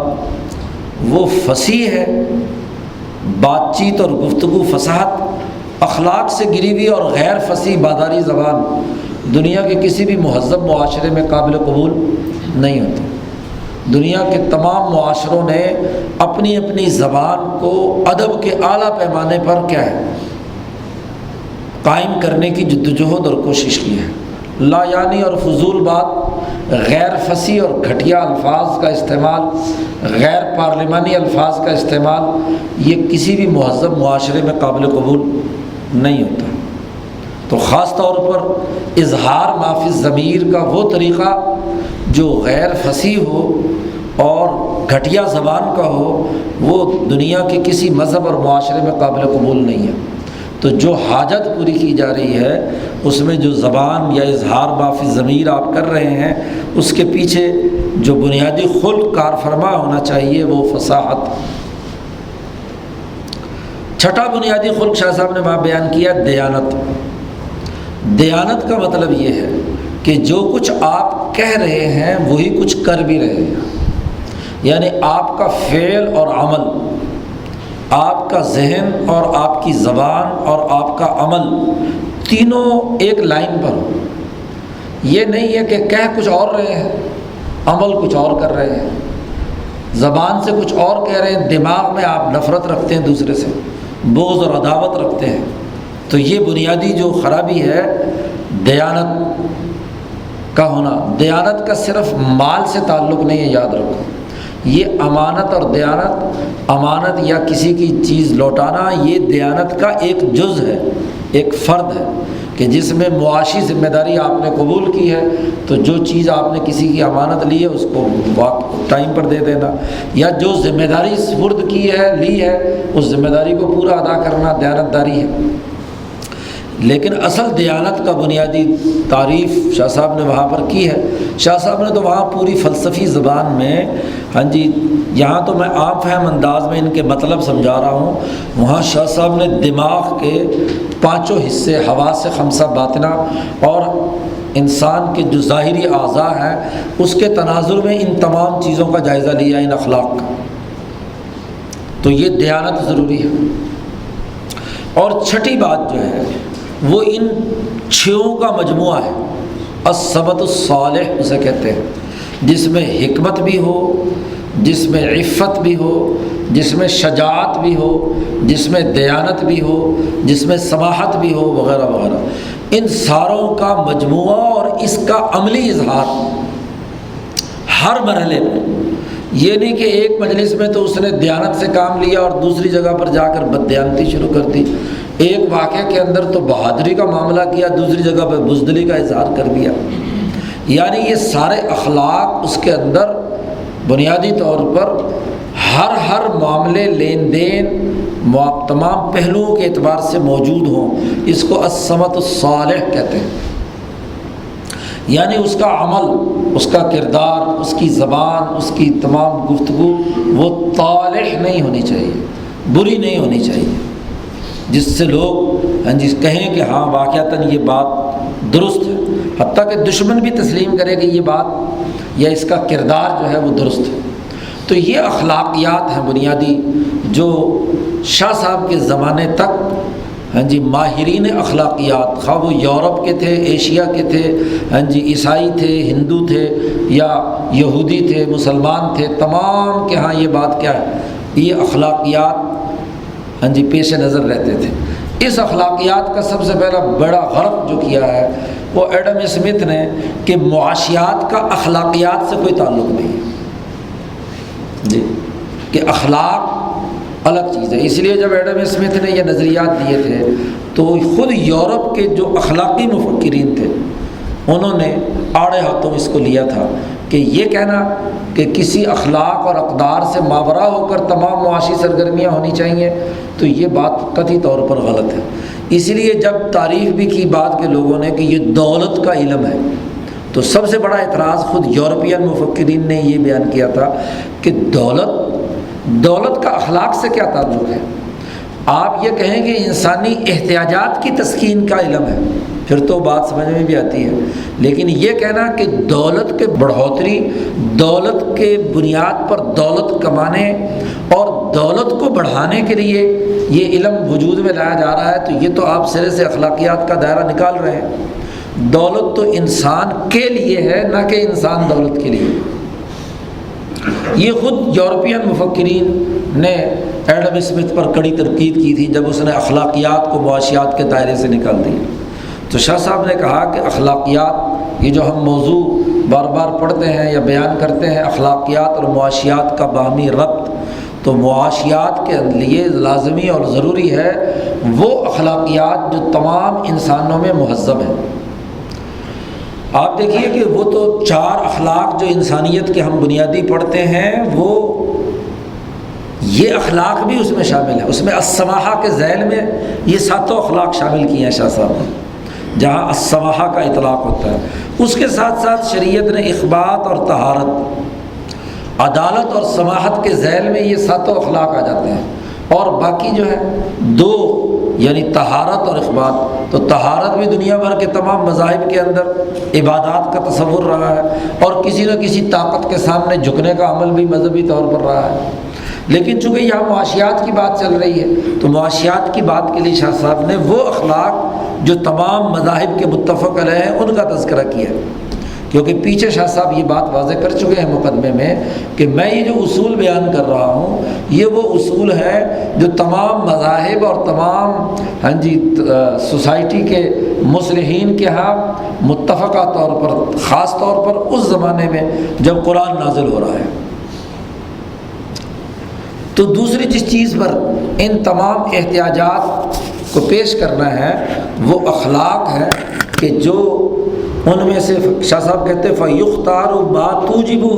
وہ فصیح ہے، بات چیت اور گفتگو فصاحت، اخلاق سے گری ہوئی اور غیر فصیح باداری زبان دنیا کے کسی بھی مہذب معاشرے میں قابل قبول نہیں ہوتی۔ دنیا کے تمام معاشروں نے اپنی اپنی زبان کو ادب کے اعلیٰ پیمانے پر کیا ہے قائم کرنے کی جدوجہد اور کوشش کی ہے۔ لا یعنی اور فضول بات، غیر فصیح اور گھٹیا الفاظ کا استعمال، غیر پارلیمانی الفاظ کا استعمال، یہ کسی بھی مہذب معاشرے میں قابل قبول نہیں ہوتا۔ تو خاص طور پر اظہار ما فی الضمیر کا وہ طریقہ جو غیر فصیح ہو اور گھٹیا زبان کا ہو، وہ دنیا کے کسی مذہب اور معاشرے میں قابل قبول نہیں ہے۔ تو جو حاجت پوری کی جا رہی ہے اس میں جو زبان یا اظہار ما فی الضمیر آپ کر رہے ہیں، اس کے پیچھے جو بنیادی خلق کار فرما ہونا چاہیے وہ فصاحت۔ چھٹا بنیادی خلق شاہ صاحب نے وہاں بیان کیا دیانت۔ دیانت کا مطلب یہ ہے کہ جو کچھ آپ کہہ رہے ہیں وہی کچھ کر بھی رہے ہیں، یعنی آپ کا فعل اور عمل، آپ کا ذہن اور آپ کی زبان اور آپ کا عمل تینوں ایک لائن پر ہو۔ یہ نہیں ہے کہ کہہ کچھ اور رہے ہیں، عمل کچھ اور کر رہے ہیں، زبان سے کچھ اور کہہ رہے ہیں، دماغ میں آپ نفرت رکھتے ہیں دوسرے سے، بغض اور عداوت رکھتے ہیں۔ تو یہ بنیادی جو خرابی ہے دیانت کا ہونا۔ دیانت کا صرف مال سے تعلق نہیں ہے، یاد رکھو، یہ امانت اور دیانت، امانت یا کسی کی چیز لوٹانا، یہ دیانت کا ایک جز ہے، ایک فرد ہے کہ جس میں معاشی ذمہ داری آپ نے قبول کی ہے، تو جو چیز آپ نے کسی کی امانت لی ہے اس کو ٹائم پر دے دینا، یا جو ذمہ داری سپرد کی ہے، لی ہے، اس ذمہ داری کو پورا ادا کرنا دیانت داری ہے۔ لیکن اصل دیانت کا بنیادی تعریف شاہ صاحب نے وہاں پر کی ہے۔ شاہ صاحب نے تو وہاں پوری فلسفی زبان میں، ہاں جی، یہاں تو میں عام فہم انداز میں ان کے مطلب سمجھا رہا ہوں، وہاں شاہ صاحب نے دماغ کے پانچوں حصے، حواس خمسہ باطنہ اور انسان کے جو ظاہری اعضاء ہیں اس کے تناظر میں ان تمام چیزوں کا جائزہ لیا، ان اخلاق کا۔ تو یہ دیانت ضروری ہے۔ اور چھٹی بات جو ہے وہ ان چھوں کا مجموعہ ہے، السبت الصالح اسے کہتے ہیں، جس میں حکمت بھی ہو، جس میں عفت بھی ہو، جس میں شجاعت بھی ہو، جس میں دیانت بھی ہو، جس میں سماحت بھی ہو، وغیرہ وغیرہ۔ ان ساروں کا مجموعہ اور اس کا عملی اظہار ہر مرحلے میں، یہ نہیں کہ ایک مجلس میں تو اس نے دیانت سے کام لیا اور دوسری جگہ پر جا کر بددیانتی شروع کر دی، ایک واقعے کے اندر تو بہادری کا معاملہ کیا، دوسری جگہ پہ بزدلی کا اظہار کر دیا۔ یعنی یہ سارے اخلاق اس کے اندر بنیادی طور پر ہر معاملے، لین دین، تمام پہلوؤں کے اعتبار سے موجود ہوں۔ اس کو السمت الصالح کہتے ہیں۔ یعنی اس کا عمل، اس کا کردار، اس کی زبان، اس کی تمام گفتگو وہ طالح نہیں ہونی چاہیے، بری نہیں ہونی چاہیے، جس سے لوگ کہیں کہ ہاں واقعتاً یہ بات درست ہے، حتیٰ کہ دشمن بھی تسلیم کرے کہ یہ بات یا اس کا کردار جو ہے وہ درست ہے۔ تو یہ اخلاقیات ہیں بنیادی، جو شاہ صاحب کے زمانے تک ماہرین اخلاقیات، خواہ وہ یورپ کے تھے، ایشیا کے تھے، عیسائی تھے، ہندو تھے، یا یہودی تھے، مسلمان تھے، تمام کے ہاں یہ بات کیا ہے، یہ اخلاقیات پیش نظر رہتے تھے۔ اس اخلاقیات کا سب سے پہلا بڑا غلط جو کیا ہے وہ ایڈم اسمتھ نے، کہ معاشیات کا اخلاقیات سے کوئی تعلق نہیں ہے، کہ اخلاق الگ چیز ہے۔ اس لیے جب ایڈم اسمتھ نے یہ نظریات دیے تھے تو خود یورپ کے جو اخلاقی مفکرین تھے انہوں نے آڑے ہاتھوں اس کو لیا تھا کہ یہ کہنا کہ کسی اخلاق اور اقدار سے ماورا ہو کر تمام معاشی سرگرمیاں ہونی چاہیے، تو یہ بات قطعی طور پر غلط ہے۔ اس لیے جب تعریف بھی کی بعد کے لوگوں نے کہ یہ دولت کا علم ہے، تو سب سے بڑا اعتراض خود یورپین مفکرین نے یہ بیان کیا تھا کہ دولت کا اخلاق سے کیا تعلق ہے؟ آپ یہ کہیں کہ انسانی احتیاجات کی تسکین کا علم ہے، پھر تو بات سمجھ میں بھی آتی ہے، لیکن یہ کہنا کہ دولت کے بڑھوتری، دولت کے بنیاد پر دولت کمانے اور دولت کو بڑھانے کے لیے یہ علم وجود میں لایا جا رہا ہے، تو یہ تو آپ سرے سے اخلاقیات کا دائرہ نکال رہے ہیں۔ دولت تو انسان کے لیے ہے، نہ کہ انسان دولت کے لیے۔ یہ خود یورپین مفکرین نے ایڈم اسمتھ پر کڑی تنقید کی تھی جب اس نے اخلاقیات کو معاشیات کے دائرے سے نکال دیا۔ تو شاہ صاحب نے کہا کہ اخلاقیات، یہ جو ہم موضوع بار بار پڑھتے ہیں یا بیان کرتے ہیں، اخلاقیات اور معاشیات کا باہمی ربط، تو معاشیات کے لیے لازمی اور ضروری ہے وہ اخلاقیات جو تمام انسانوں میں مہذب ہیں۔ آپ دیکھیے کہ وہ تو 4 اخلاق جو انسانیت کے ہم بنیادی پڑھتے ہیں، وہ یہ اخلاق بھی اس میں شامل ہے۔ اس میں السماحہ کے ذیل میں یہ 7 اخلاق شامل کیے ہیں شاہ صاحب نے، جہاں السماحہ کا اطلاق ہوتا ہے۔ اس کے ساتھ ساتھ شریعت نے اخبات اور طہارت، عدالت اور سماحت کے ذیل میں یہ 7 اخلاق آ جاتے ہیں، اور باقی جو ہے 2 یعنی طہارت اور اخبات۔ تو طہارت بھی دنیا بھر کے تمام مذاہب کے اندر عبادات کا تصور رہا ہے، اور کسی نہ کسی طاقت کے سامنے جھکنے کا عمل بھی مذہبی طور پر رہا ہے۔ لیکن چونکہ یہاں معاشیات کی بات چل رہی ہے تو معاشیات کی بات کے لیے شاہ صاحب نے وہ اخلاق جو تمام مذاہب کے متفق علیہ ہیں ان کا تذکرہ کیا، کیونکہ پیچھے شاہ صاحب یہ بات واضح کر چکے ہیں مقدمے میں کہ میں یہ جو اصول بیان کر رہا ہوں یہ وہ اصول ہے جو تمام مذاہب اور تمام سوسائٹی کے مصلحین کے ہاں متفقہ طور پر، خاص طور پر اس زمانے میں جب قرآن نازل ہو رہا ہے۔ تو دوسری جس چیز پر ان تمام احتیاجات کو پیش کرنا ہے وہ اخلاق ہے، کہ جو ان میں سے شاہ صاحب کہتے ہیں فَيُخْتَارُ مَا تُوجِبُهُ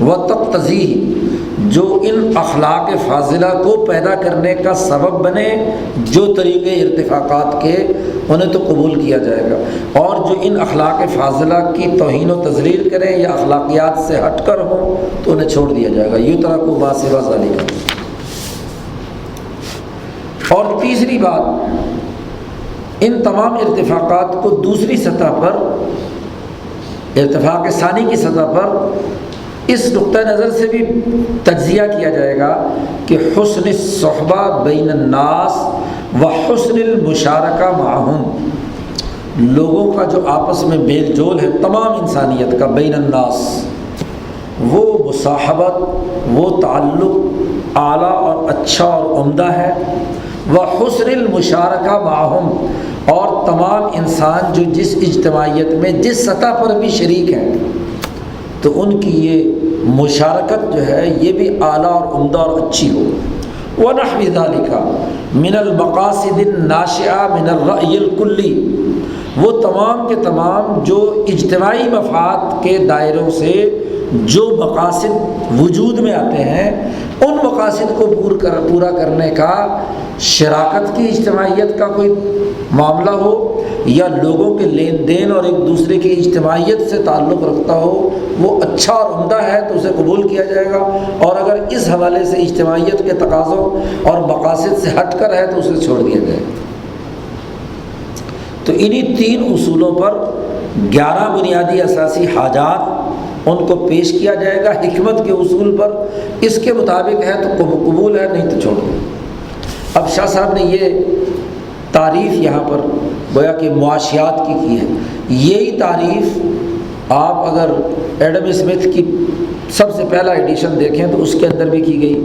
وَتَقْتَضِيهِ، جو ان اخلاق فاضلہ کو پیدا کرنے کا سبب بنے، جو طریقے ارتفاقات کے انہیں تو قبول کیا جائے گا، اور جو ان اخلاق فاضلہ کی توہین و تذلیل کریں یا اخلاقیات سے ہٹ کر ہوں تو انہیں چھوڑ دیا جائے گا۔ یُتْرَکُ مَا سِوَى ذَلِکَ۔ اور تیسری بات، ان تمام ارتفاقات کو دوسری سطح پر ارتفاق ثانی کی سطح پر اس نقطہ نظر سے بھی تجزیہ کیا جائے گا کہ حسن الصحبہ بین الناس و حسن المشارکہ معہم، لوگوں کا جو آپس میں میل جول ہے تمام انسانیت کا، بین الناس، وہ مصاحبت، وہ تعلق اعلیٰ اور اچھا اور عمدہ ہے، و حسن المشارکہ معہم، اور تمام انسان جو جس اجتماعیت میں جس سطح پر بھی شریک ہیں تو ان کی یہ مشارکت جو ہے یہ بھی اعلیٰ اور عمدہ اور اچھی ہو۔ وَنَحْوِ ذَلِكَ مِنَ الْمَقَاصِدِ النَّاشِئَةِ مِنَ الرَّأْيِ الْكُلِّ، وہ تمام کے تمام جو اجتماعی مفاد کے دائروں سے جو مقاصد وجود میں آتے ہیں ان مقاصد کو پورا کرنے کا، شراکت کی اجتماعیت کا کوئی معاملہ ہو یا لوگوں کے لین دین اور ایک دوسرے کی اجتماعیت سے تعلق رکھتا ہو، وہ اچھا اور عمدہ ہے تو اسے قبول کیا جائے گا، اور اگر اس حوالے سے اجتماعیت کے تقاضوں اور مقاصد سے ہٹ کر ہے تو اسے چھوڑ دیا جائے گا۔ تو انہی 3 اصولوں پر 11 بنیادی اساسی حاجات ان کو پیش کیا جائے گا حکمت کے اصول پر، اس کے مطابق ہے تو قبول ہے، نہیں تو چھوڑ دیں۔ اب شاہ صاحب نے یہ تعریف یہاں پر گویا کہ معاشیات کی ہے، یہی تعریف آپ اگر ایڈم اسمتھ کی سب سے پہلا ایڈیشن دیکھیں تو اس کے اندر بھی کی گئی،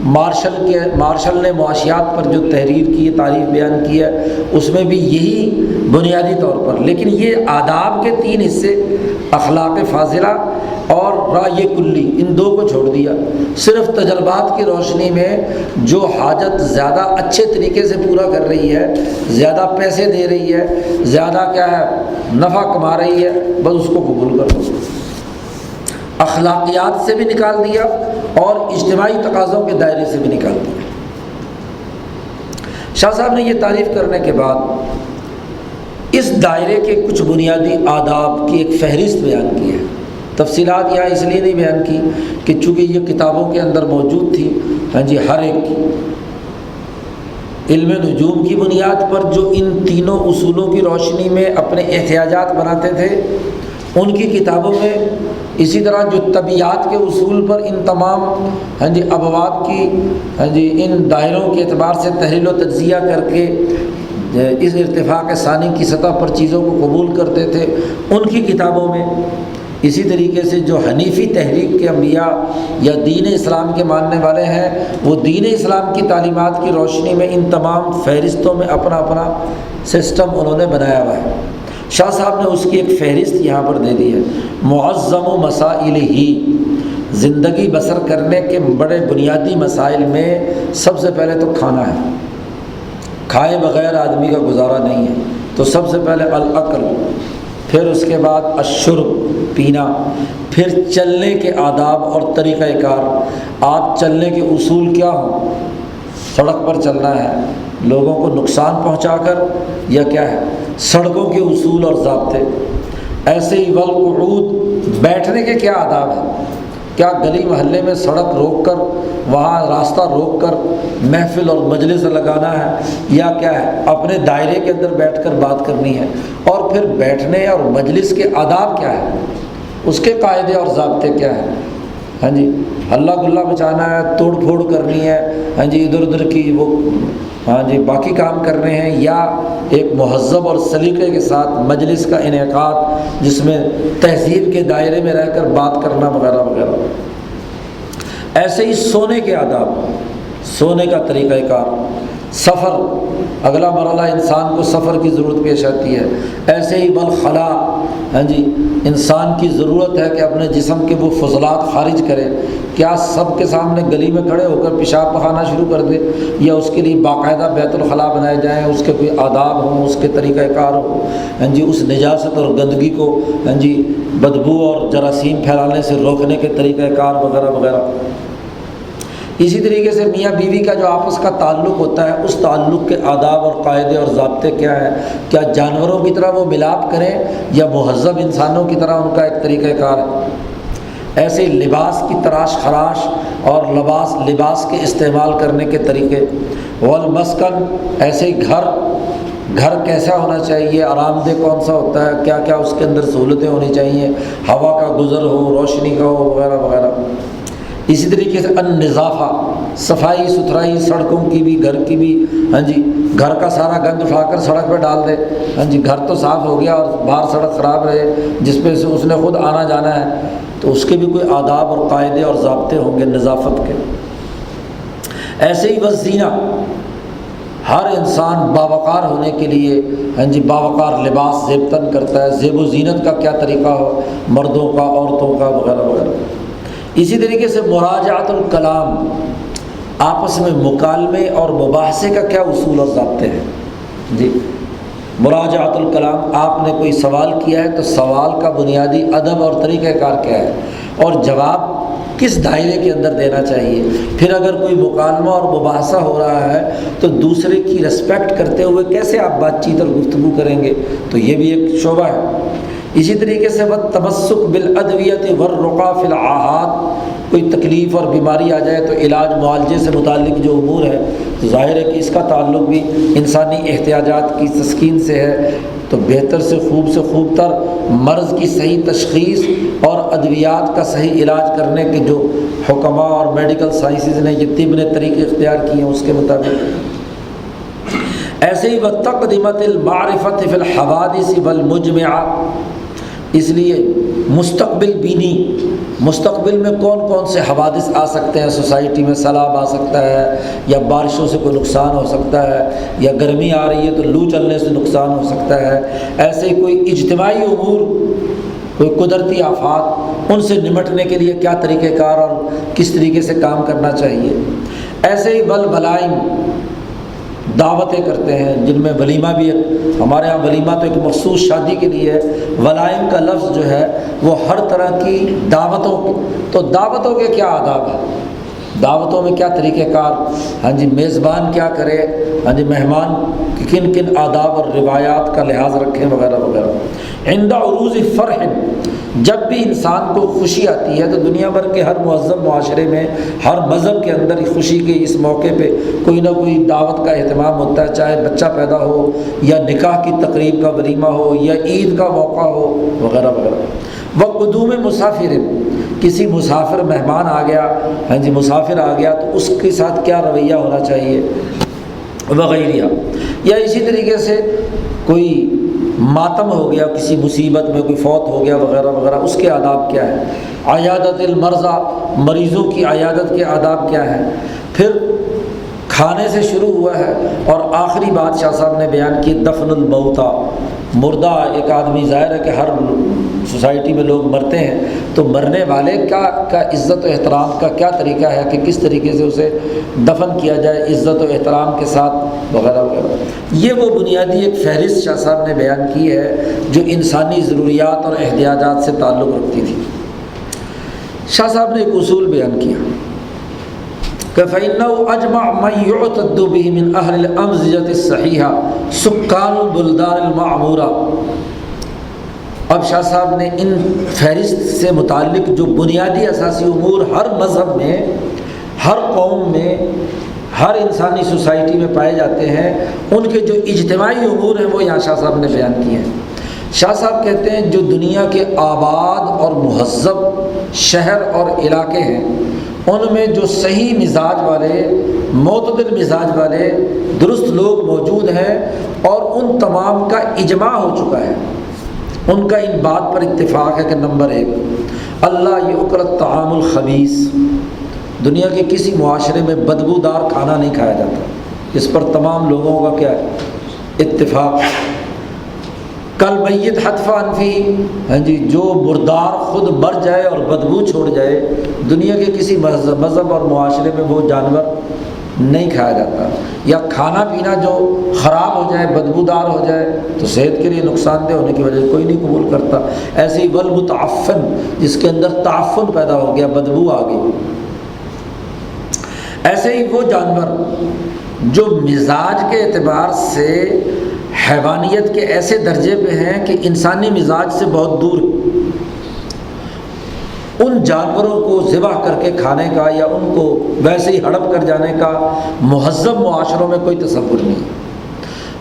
مارشل نے معاشیات پر جو تحریر کی تعریف بیان کی ہے اس میں بھی یہی بنیادی طور پر، لیکن یہ آداب کے 3 حصے، اخلاق فاضلہ اور رائے کلی، ان 2 کو چھوڑ دیا، صرف تجربات کی روشنی میں جو حاجت زیادہ اچھے طریقے سے پورا کر رہی ہے، زیادہ پیسے دے رہی ہے، زیادہ کیا ہے نفع کما رہی ہے، بس اس کو قبول کر دو۔ اخلاقیات سے بھی نکال دیا اور اجتماعی تقاضوں کے دائرے سے بھی نکال دیا۔ شاہ صاحب نے یہ تعریف کرنے کے بعد اس دائرے کے کچھ بنیادی آداب کی ایک فہرست بیان کی ہے۔ تفصیلات یہاں اس لیے نہیں بیان کی کہ چونکہ یہ کتابوں کے اندر موجود تھی، ہاں جی، ہر ایک علم نجوم کی بنیاد پر جو ان 3 اصولوں کی روشنی میں اپنے احتیاجات بناتے تھے ان کی کتابوں میں، اسی طرح جو طبیعیات کے اصول پر ان تمام ہاں جی ابواب کی ہاں جی ان دائروں کے اعتبار سے تحلیل و تجزیہ کر کے اس ارتفاق ثانی کی سطح پر چیزوں کو قبول کرتے تھے ان کی کتابوں میں، اسی طریقے سے جو حنیفی تحریک کے انبیاء یا دین اسلام کے ماننے والے ہیں وہ دین اسلام کی تعلیمات کی روشنی میں ان تمام فہرستوں میں اپنا اپنا سسٹم انہوں نے بنایا ہوا ہے۔ شاہ صاحب نے اس کی ایک فہرست یہاں پر دے دی ہے، معظم مسائل ہی، زندگی بسر کرنے کے بڑے بنیادی مسائل میں سب سے پہلے تو کھانا ہے، کھائے بغیر آدمی کا گزارا نہیں ہے، تو سب سے پہلے العقل، پھر اس کے بعد الشرب، پینا، پھر چلنے کے آداب اور طریقہ کار، آپ چلنے کے اصول کیا ہوں، سڑک پر چلنا ہے لوگوں کو نقصان پہنچا کر یا کیا ہے، سڑکوں کے اصول اور ضابطے، ایسے ہی والقعود، بیٹھنے کے کیا آداب ہیں، کیا گلی محلے میں سڑک روک کر وہاں راستہ روک کر محفل اور مجلس لگانا ہے یا کیا ہے اپنے دائرے کے اندر بیٹھ کر بات کرنی ہے، اور پھر بیٹھنے اور مجلس کے آداب کیا ہے، اس کے قاعدے اور ضابطے کیا ہیں، ہاں جی ہلہ گلہ مچانا ہے، توڑ پھوڑ کرنی ہے، ہاں جی ادھر ادھر کی وہ ہاں جی باقی کام کرنے ہیں، یا ایک مہذب اور سلیقے کے ساتھ مجلس کا انعقاد جس میں تہذیب کے دائرے میں رہ کر بات کرنا وغیرہ وغیرہ۔ ایسے ہی سونے کے آداب، سونے کا طریقہ کار، سفر، اگلا مرحلہ انسان کو سفر کی ضرورت پیش آتی ہے، ایسے ہی بالخلا، ہاں جی انسان کی ضرورت ہے کہ اپنے جسم کے وہ فضلات خارج کرے، کیا سب کے سامنے گلی میں کھڑے ہو کر پیشاب پخانا شروع کر دے، یا اس کے لیے باقاعدہ بیت الخلاء بنائے جائیں، اس کے کوئی آداب ہوں، اس کے طریقہ کار ہو، ہاں جی اس نجاست اور گندگی کو ہاں جی بدبو اور جراثیم پھیلانے سے روکنے کے طریقہ کار وغیرہ وغیرہ۔ اسی طریقے سے میاں بیوی کا جو آپس کا تعلق ہوتا ہے اس تعلق کے آداب اور قاعدے اور ضابطے کیا ہیں، کیا جانوروں کی طرح وہ ملاپ کریں یا مہذب انسانوں کی طرح ان کا ایک طریقہ کار ہے۔ ایسے ہی لباس کی تراش خراش اور لباس کے استعمال کرنے کے طریقے، والمسکن، ایسے ہی گھر گھر کیسا ہونا چاہیے، آرام دہ کون سا ہوتا ہے، کیا کیا اس کے اندر سہولتیں ہونی چاہیے، ہوا کا گزر ہو، روشنی کا ہو، وغیرہ وغیرہ۔ اسی طریقے سے النظافہ، صفائی ستھرائی، سڑکوں کی بھی گھر کی بھی، ہاں جی، گھر کا سارا گند اٹھا کر سڑک پہ ڈال دے، ہاں جی، گھر تو صاف ہو گیا اور باہر سڑک خراب رہے جس پہ سے اس نے خود آنا جانا ہے، تو اس کے بھی کوئی آداب اور قاعدے اور ضابطے ہوں گے نظافت کے۔ ایسے ہی وزینہ، ہر انسان باوقار ہونے کے لیے، ہاں جی، باوقار لباس زیب تن کرتا ہے، زیب و زینت کا کیا طریقہ ہو، مردوں کا، عورتوں کا، وغیرہ وغیرہ۔ اسی طریقے سے مراجعۃ الکلام، آپس میں مکالمے اور مباحثے کا کیا اصول اور ضابطے ہیں جی۔ مراجعۃ الکلام، آپ نے کوئی سوال کیا ہے تو سوال کا بنیادی ادب اور طریقہ کار کیا ہے، اور جواب کس دائرے کے اندر دینا چاہیے۔ پھر اگر کوئی مکالمہ اور مباحثہ ہو رہا ہے تو دوسرے کی رسپیکٹ کرتے ہوئے کیسے آپ بات چیت اور گفتگو کریں گے، تو یہ بھی ایک شعبہ ہے۔ اسی طریقے سے والتمسک بالادویۃ والرقیٰ فی العاہات، کوئی تکلیف اور بیماری آ جائے تو علاج معالجے سے متعلق جو امور ہے، تو ظاہر ہے کہ اس کا تعلق بھی انسانی احتیاجات کی تسکین سے ہے، تو بہتر سے خوب تر مرض کی صحیح تشخیص اور ادویات کا صحیح علاج کرنے کے جو حکماء اور میڈیکل سائنسز نے یہ طب نے طریقے اختیار کیے ہیں اس کے مطابق۔ ایسے ہی وتقدمت المعرفۃ فی الحوادث والمجمعات، اس لیے مستقبل بینی، مستقبل میں کون کون سے حوادث آ سکتے ہیں، سوسائٹی میں سیلاب آ سکتا ہے، یا بارشوں سے کوئی نقصان ہو سکتا ہے، یا گرمی آ رہی ہے تو لو چلنے سے نقصان ہو سکتا ہے، ایسے ہی کوئی اجتماعی امور، کوئی قدرتی آفات، ان سے نمٹنے کے لیے کیا طریقہ کار اور کس طریقے سے کام کرنا چاہیے۔ ایسے ہی والولائم، دعوتیں کرتے ہیں جن میں ولیمہ بھی ایک، ہمارے ہاں ولیمہ تو ایک مخصوص شادی کے لیے ہے، ولائم کا لفظ جو ہے وہ ہر طرح کی دعوتوں کے، تو دعوتوں کے کیا آداب ہیں، دعوتوں میں کیا طریقہ کار، ہاں جی، میزبان کیا کرے، ہاں جی، مہمان کن کن آداب اور روایات کا لحاظ رکھیں، وغیرہ وغیرہ۔ عند عروض فرح، جب بھی انسان کو خوشی آتی ہے تو دنیا بھر کے ہر مہذب معاشرے میں، ہر مذہب کے اندر خوشی کے اس موقع پہ کوئی نہ کوئی دعوت کا اہتمام ہوتا ہے، چاہے بچہ پیدا ہو یا نکاح کی تقریب کا ولیمہ ہو یا عید کا موقع ہو، وغیرہ وغیرہ۔ وقدوم مسافر، کسی مسافر مہمان آ گیا، ہاں جی، مسافر آ گیا تو اس کے ساتھ کیا رویہ ہونا چاہیے، وغیرہ۔ یا اسی طریقے سے کوئی ماتم ہو گیا، کسی مصیبت میں کوئی فوت ہو گیا، وغیرہ وغیرہ، اس کے آداب کیا ہے۔ عیادت المرضى، مریضوں کی عیادت کے آداب کیا ہیں۔ پھر کھانے سے شروع ہوا ہے اور آخری بات شاہ صاحب نے بیان کی دفن الموتى، مردہ ایک آدمی، ظاہر ہے کہ ہر سوسائٹی میں لوگ مرتے ہیں، تو مرنے والے کا عزت و احترام کا کیا طریقہ ہے کہ کس طریقے سے اسے دفن کیا جائے عزت و احترام کے ساتھ، وغیرہ وغیرہ۔ یہ وہ بنیادی ایک فہرست شاہ صاحب نے بیان کی ہے جو انسانی ضروریات اور احتیاجات سے تعلق رکھتی تھی۔ شاہ صاحب نے ایک اصول بیان کیا کہ فَإِنَّهُ أَجْمَعُ مَنْ يُعْتَدُّ بِهِ مِنْ أَهْلِ الْأَمْزِجَةِ الصَّحِيحَةِ سُكَّانُ الْبُلْدَانِ الْمَعْمُورَةِ۔ اب شاہ صاحب نے ان فہرست سے متعلق جو بنیادی اساسی امور ہر مذہب میں، ہر قوم میں، ہر انسانی سوسائٹی میں پائے جاتے ہیں، ان کے جو اجتماعی امور ہیں وہ یہاں شاہ صاحب نے بیان کیے ہیں۔ شاہ صاحب کہتے ہیں جو دنیا کے آباد اور مہذب شہر اور علاقے ہیں، ان میں جو صحیح مزاج والے، معتدل مزاج والے درست لوگ موجود ہیں، اور ان تمام کا اجماع ہو چکا ہے، ان کا ان بات پر اتفاق ہے کہ نمبر 1، اللہ یؤکل الطعام الخبیث، دنیا کے کسی معاشرے میں بدبودار کھانا نہیں کھایا جاتا، اس پر تمام لوگوں کا کیا ہے، اتفاق۔ کل میت حتف انفی، ہاں جی، جو مردار خود مر جائے اور بدبو چھوڑ جائے، دنیا کے کسی مذہب اور معاشرے میں وہ جانور نہیں کھایا جاتا، یا کھانا پینا جو خراب ہو جائے، بدبودار ہو جائے تو صحت کے لیے نقصان دہ ہونے کی وجہ سے کوئی نہیں قبول کرتا۔ ایسے ہی والمتعفن، جس کے اندر تعفن پیدا ہو گیا، بدبو آ گئی۔ ایسے ہی وہ جانور جو مزاج کے اعتبار سے حیوانیت کے ایسے درجے پہ ہیں کہ انسانی مزاج سے بہت دور، ان جانوروں کو ذبح کر کے کھانے کا یا ان کو ویسے ہی ہڑپ کر جانے کا مہذب معاشروں میں کوئی تصور نہیں۔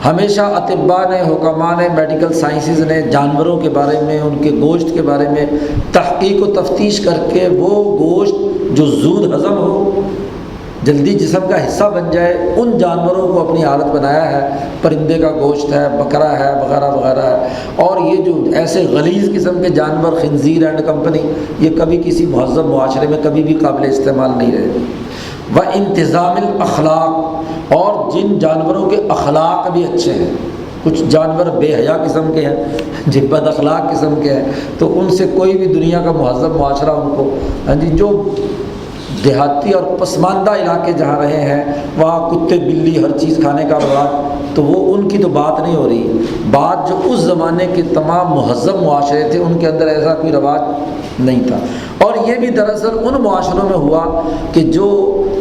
ہمیشہ اطباء نے، حکماء نے، میڈیکل سائنسز نے جانوروں کے بارے میں، ان کے گوشت کے بارے میں تحقیق و تفتیش کر کے وہ گوشت جو زود ہضم ہو، جلدی جسم کا حصہ بن جائے، ان جانوروں کو اپنی عادت بنایا ہے۔ پرندے کا گوشت ہے، بکرا ہے، وغیرہ وغیرہ ہے۔ اور یہ جو ایسے غلیظ قسم کے جانور، خنزیر اینڈ کمپنی، یہ کبھی کسی مہذب معاشرے میں کبھی بھی قابل استعمال نہیں رہے۔ وانتظام الاخلاق، اور جن جانوروں کے اخلاق بھی اچھے ہیں، کچھ جانور بے حیا قسم کے ہیں، بد اخلاق قسم کے ہیں، تو ان سے کوئی بھی دنیا کا مہذب معاشرہ ان کو جو دیہاتی اور پسماندہ علاقے جہاں رہے ہیں وہاں کتے بلی ہر چیز کھانے کا رواج، تو وہ ان کی تو بات نہیں ہو رہی۔ بات جو اس زمانے کے تمام مہذب معاشرے تھے ان کے اندر ایسا کوئی رواج نہیں تھا۔ اور یہ بھی دراصل ان معاشروں میں ہوا کہ جو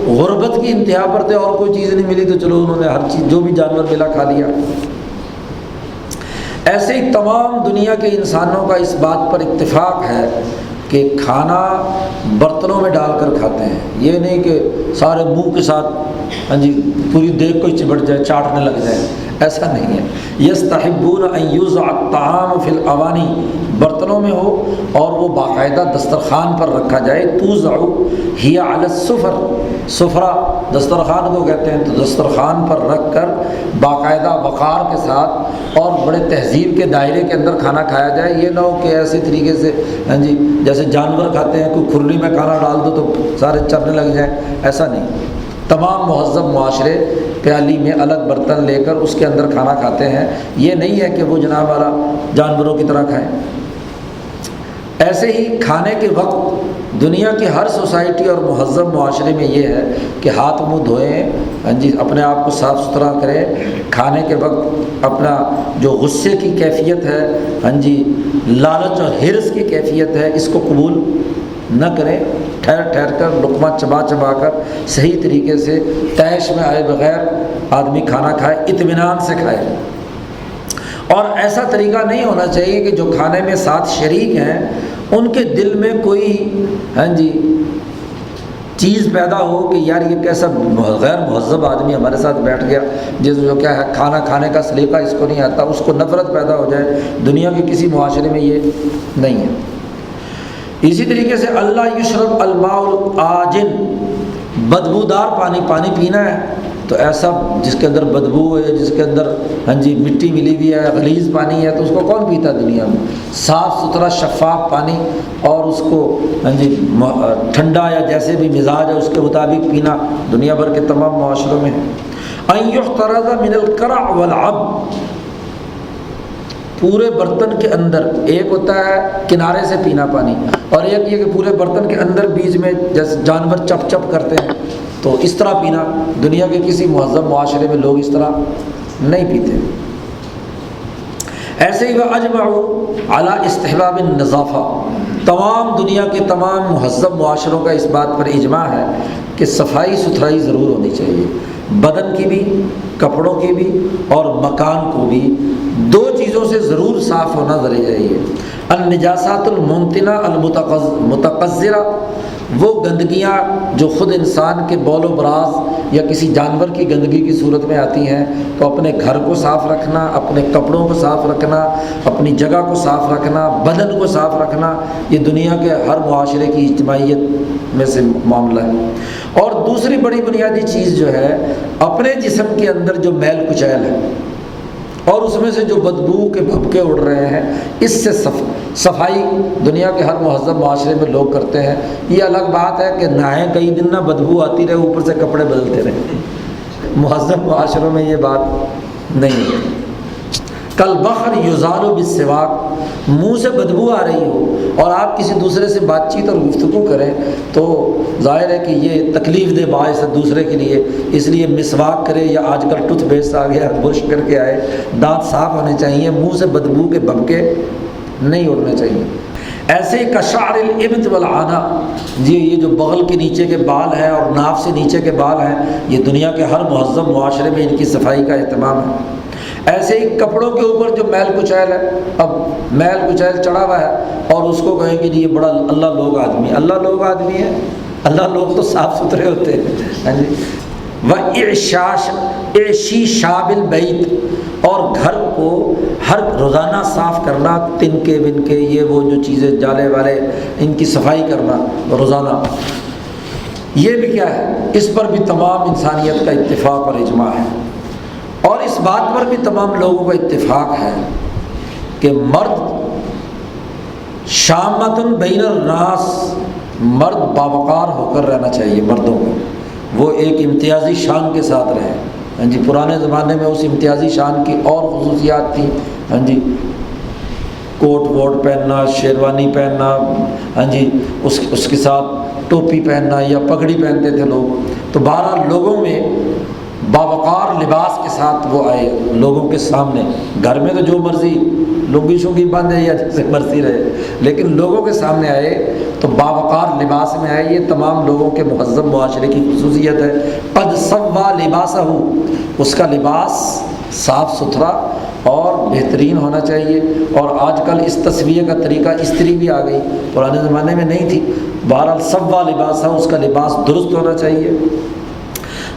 غربت کی انتہا پر تھے اور کوئی چیز نہیں ملی تو چلو انہوں نے ہر چیز جو بھی جانور ملا کھا لیا۔ ایسے ہی تمام دنیا کے انسانوں کا اس بات پر اتفاق ہے کہ کھانا برتنوں میں ڈال کر کھاتے ہیں، یہ نہیں کہ سارے منہ کے ساتھ پوری دیگ کو چمٹ جائے، چاٹنے لگ جائے، ایسا نہیں ہے۔ یستحبون ان یوضع الطعام فی الاوانی، برتنوں میں ہو اور وہ باقاعدہ دسترخوان پر رکھا جائے۔ توضع ہی علی السفر، سفرہ دسترخوان کو کہتے ہیں، تو دسترخوان پر رکھ کر باقاعدہ وقار کے ساتھ اور بڑے تہذیب کے دائرے کے اندر کھانا کھایا جائے۔ یہ نہ ہو کہ ایسے طریقے سے جیسے جانور کھاتے ہیں، کوئی کھرلی میں کھانا ڈال دو تو سارے چرنے لگ جائیں، ایسا نہیں۔ تمام مہذب معاشرے پیالی میں الگ برتن لے کر اس کے اندر کھانا کھاتے ہیں، یہ نہیں ہے کہ وہ جناب والا جانوروں کی طرح کھائیں۔ ایسے ہی کھانے کے وقت دنیا کی ہر سوسائٹی اور مہذب معاشرے میں یہ ہے کہ ہاتھ منہ دھوئیں، اپنے آپ کو صاف ستھرا کریں۔ کھانے کے وقت اپنا جو غصے کی کیفیت ہے، لالچ اور حرص کی کیفیت ہے، اس کو قبول نہ کریں۔ ٹھہر ٹھہر کر لقمہ چبا چبا کر صحیح طریقے سے طیش میں آئے بغیر آدمی کھانا کھائے، اطمینان سے کھائے۔ اور ایسا طریقہ نہیں ہونا چاہیے کہ جو کھانے میں ساتھ شریک ہیں ان کے دل میں کوئی چیز پیدا ہو کہ یار یہ کیسا غیر مہذب آدمی ہمارے ساتھ بیٹھ گیا، جو کیا ہے کھانا کھانے کا سلیقہ اس کو نہیں آتا، اس کو نفرت پیدا ہو جائے۔ دنیا کے کسی معاشرے میں یہ نہیں ہے۔ اسی طریقے سے اللہ یشرب الماء العاجن، بدبودار پانی پینا ہے تو ایسا جس کے اندر بدبو ہے، جس کے اندر مٹی ملی ہوئی ہے، غلیظ پانی ہے، تو اس کو کون پیتا دنیا میں؟ صاف ستھرا شفاف پانی اور اس کو ٹھنڈا یا جیسے بھی مزاج ہے اس کے مطابق پینا دنیا بھر کے تمام معاشروں میں ہے۔ ان یحترز من القرع والعب، پورے برتن کے اندر ایک ہوتا ہے کنارے سے پینا پانی، اور ایک یہ کہ پورے برتن کے اندر بیچ میں جیسے جانور چپ چپ کرتے ہیں تو اس طرح پینا۔ دنیا کے کسی مہذب معاشرے میں لوگ اس طرح نہیں پیتے۔ ایسے ہی وَأَجْمَعُوا عَلَى اسْتِحْبَابِ النَّظَافَةِ، تمام دنیا کے تمام مہذب معاشروں کا اس بات پر اجماع ہے کہ صفائی ستھرائی ضرور ہونی چاہیے، بدن کی بھی، کپڑوں کی بھی اور مکان کو بھی، دو چیزوں سے ضرور صاف ہونا ضروری چاہیے۔ النجاسات الممتنہ المتقذرہ، وہ گندگیاں جو خود انسان کے بول و براز یا کسی جانور کی گندگی کی صورت میں آتی ہیں، تو اپنے گھر کو صاف رکھنا، اپنے کپڑوں کو صاف رکھنا، اپنی جگہ کو صاف رکھنا، بدن کو صاف رکھنا، یہ دنیا کے ہر معاشرے کی اجتماعیت میں سے معاملہ ہے۔ اور دوسری بڑی بنیادی چیز جو ہے اپنے جسم کے اندر جو میل کچیل ہے اور اس میں سے جو بدبو کے بھپکے اڑ رہے ہیں، اس سے صفائی دنیا کے ہر مہذب معاشرے میں لوگ کرتے ہیں۔ یہ الگ بات ہے کہ نہائیں کئی دن نہ بدبو آتی رہے، اوپر سے کپڑے بدلتے رہے، مہذب معاشروں میں یہ بات نہیں ہے۔ کالبخر یزال بالسواک، منہ سے بدبو آ رہی ہو اور آپ کسی دوسرے سے بات چیت اور گفتگو کریں تو ظاہر ہے کہ یہ تکلیف دہ باعث ہے دوسرے کے لیے، اس لیے مسواک کرے، یا آج کل ٹوتھ پیسٹ آ گیا، برش کر کے آئے، دانت صاف ہونے چاہیے، منہ سے بدبو کے بھپکے نہیں اڑنے چاہیے۔ ایسے ہی کشعر الابط والعانہ، یہ جو بغل کے نیچے کے بال ہیں اور ناف سے نیچے کے بال ہیں، یہ دنیا کے ہر مہذب معاشرے میں ان کی صفائی کا اہتمام ہے۔ ایسے ہی کپڑوں کے اوپر جو میل کچیل ہے، اب میل کچیل چڑھا ہوا ہے اور اس کو کہیں کہ یہ بڑا اللہ لوگ آدمی ہے، اللہ لوگ آدمی ہے، اللہ لوگ تو صاف ستھرے ہوتے ہیں، اعشی شاب البیت، اور گھر کو ہر روزانہ صاف کرنا، تنکے ونکے یہ وہ جو چیزیں جالے والے ان کی صفائی کرنا روزانہ، یہ بھی کیا ہے، اس پر بھی تمام انسانیت کا اتفاق اور اجماع ہے۔ اور اس بات پر بھی تمام لوگوں کا اتفاق ہے کہ مرد شامۃ بین الناس، مرد باوقار ہو کر رہنا چاہیے، مردوں کو وہ ایک امتیازی شان کے ساتھ رہے۔ ہاں جی، پرانے زمانے میں اس امتیازی شان کی اور خصوصیات تھیں، ہاں جی، کوٹ ووٹ پہننا، شیروانی پہننا، ہاں جی، اس کے ساتھ ٹوپی پہننا یا پگڑی پہنتے تھے لوگ۔ تو بہرحال لوگوں میں باوقار لباس کے ساتھ وہ آئے لوگوں کے سامنے۔ گھر میں تو جو مرضی لنگی شنگی بند ہے یا جیسے مرضی رہے، لیکن لوگوں کے سامنے آئے تو باوقار لباس میں آئے۔ یہ تمام لوگوں کے مہذب معاشرے کی خصوصیت ہے۔ قد سوا لباسہ، اس کا لباس صاف ستھرا اور بہترین ہونا چاہیے۔ اور آج کل اس تصویہ کا طریقہ استری بھی آ گئی، پرانے زمانے میں نہیں تھی۔ بہرحال سوا لباسہ، اس کا لباس درست ہونا چاہیے۔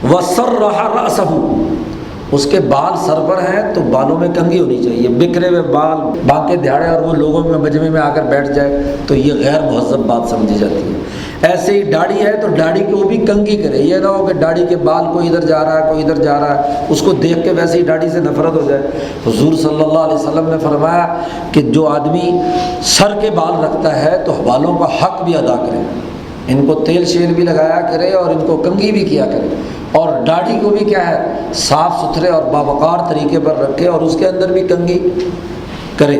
وَسَرَّحَ رَأْسَهُ، اس کے بال سر پر ہیں تو بالوں میں کنگھی ہونی چاہیے۔ بکھرے ہوئے بال بانکے دھاڑے اور وہ لوگوں میں مجمع میں آ کر بیٹھ جائے تو یہ غیر مہذب بات سمجھی جاتی ہے۔ ایسے ہی داڑھی ہے تو داڑھی کو بھی کنگھی کرے، یہ نہ ہو کہ داڑھی کے بال کوئی ادھر جا رہا ہے کوئی ادھر جا رہا ہے، اس کو دیکھ کے ویسے ہی داڑھی سے نفرت ہو جائے۔ حضور صلی اللہ علیہ وسلم نے فرمایا کہ جو آدمی سر کے بال رکھتا ہے تو بالوں کا حق بھی ادا کرے، ان کو تیل شیل بھی لگایا کرے اور ان کو کنگھی بھی کیا کرے، اور داڑھی کو بھی کیا ہے صاف ستھرے اور باوقار طریقے پر رکھے اور اس کے اندر بھی کنگھی کرے۔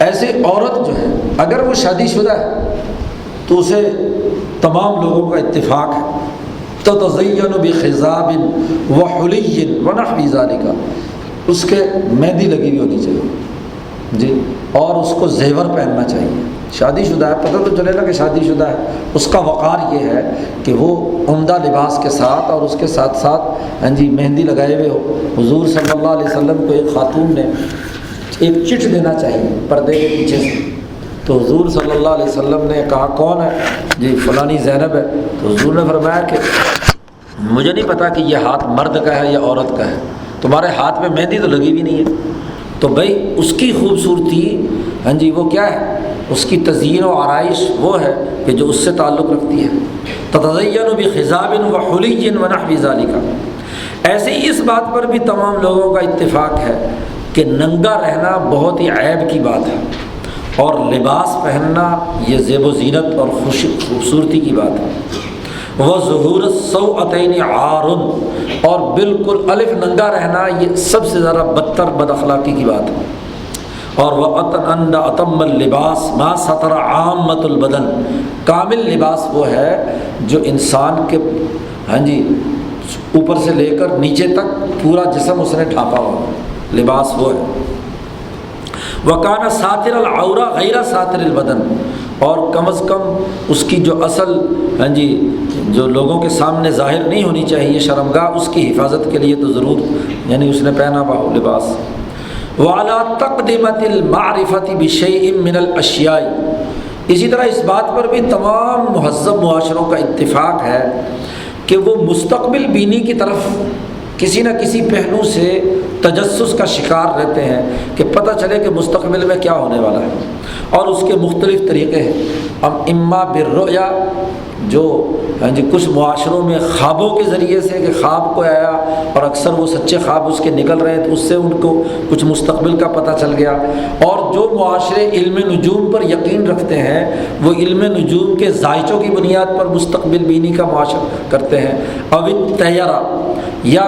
ایسے عورت جو ہے اگر وہ شادی شدہ ہے تو اسے تمام لوگوں کا اتفاق ہے، تتزین بخضاب وحلی ونحو ذلک، اس کے مہندی لگی ہوئی ہونی چاہیے جی، اور اس کو زیور پہننا چاہیے۔ شادی شدہ ہے، پتہ تو چلے نا کہ شادی شدہ ہے، اس کا وقار یہ ہے کہ وہ عمدہ لباس کے ساتھ اور اس کے ساتھ ساتھ ہاں جی مہندی لگائے ہوئے ہو۔ حضور صلی اللہ علیہ وسلم کو ایک خاتون نے ایک چٹ دینا چاہیے پردے کے پیچھے سے، تو حضور صلی اللہ علیہ وسلم نے کہا کون ہے؟ جی فلانی زینب ہے۔ تو حضور نے فرمایا کہ مجھے نہیں پتا کہ یہ ہاتھ مرد کا ہے یا عورت کا ہے، تمہارے ہاتھ میں مہندی تو لگی بھی نہیں ہے۔ تو بھائی اس کی خوبصورتی ہاں جی وہ کیا ہے، اس کی تزئین و آرائش وہ ہے کہ جو اس سے تعلق رکھتی ہے۔ تتزین بخضاب وحلی ونحو ذلک۔ ایسے ہی اس بات پر بھی تمام لوگوں کا اتفاق ہے کہ ننگا رہنا بہت ہی عیب کی بات ہے، اور لباس پہننا یہ زیب و زینت اور خوبصورتی کی بات ہے۔ وظہور السوءتین عار، اور بالکل الف ننگا رہنا یہ سب سے زیادہ بدتر بد اخلاقی کی بات ہے۔ اور وَأَتَمَّ اللِّبَاسِ مَا سَتَرَ عَامَّةُ الْبَدَنِ، کامل لباس وہ ہے جو انسان کے ہاں جی اوپر سے لے کر نیچے تک پورا جسم اس نے ڈھانپا ہوا، لباس وہ ہے۔ وَكَانَ سَاتِرَ الْعَوْرَةِ غَيْرَ سَاتِرِ الْبَدَنِ، اور کم از کم اس کی جو اصل ہاں جی جو لوگوں کے سامنے ظاہر نہیں ہونی چاہیے شرمگاہ، اس کی حفاظت کے لیے تو ضرور یعنی اس نے پہنا ہوا لباس۔ وَعَلَىٰ تَقْدِمَةِ الْمَعْرِفَةِ بِشَيْءٍ مِّنَ الْأَشْيَاءِ، اسی طرح اس بات پر بھی تمام مہذب معاشروں کا اتفاق ہے کہ وہ مستقبل بینی کی طرف کسی نہ کسی پہلو سے تجسس کا شکار رہتے ہیں کہ پتہ چلے کہ مستقبل میں کیا ہونے والا ہے، اور اس کے مختلف طریقے ہیں۔ اب اما بالرؤیا، جو ہاں جی کچھ معاشروں میں خوابوں کے ذریعے سے کہ خواب کو آیا اور اکثر وہ سچے خواب اس کے نکل رہے ہیں تو اس سے ان کو کچھ مستقبل کا پتہ چل گیا، اور جو معاشرے علم نجوم پر یقین رکھتے ہیں وہ علم نجوم کے ذائچوں کی بنیاد پر مستقبل بینی کا معاشرہ کرتے ہیں۔ اب تیرا یا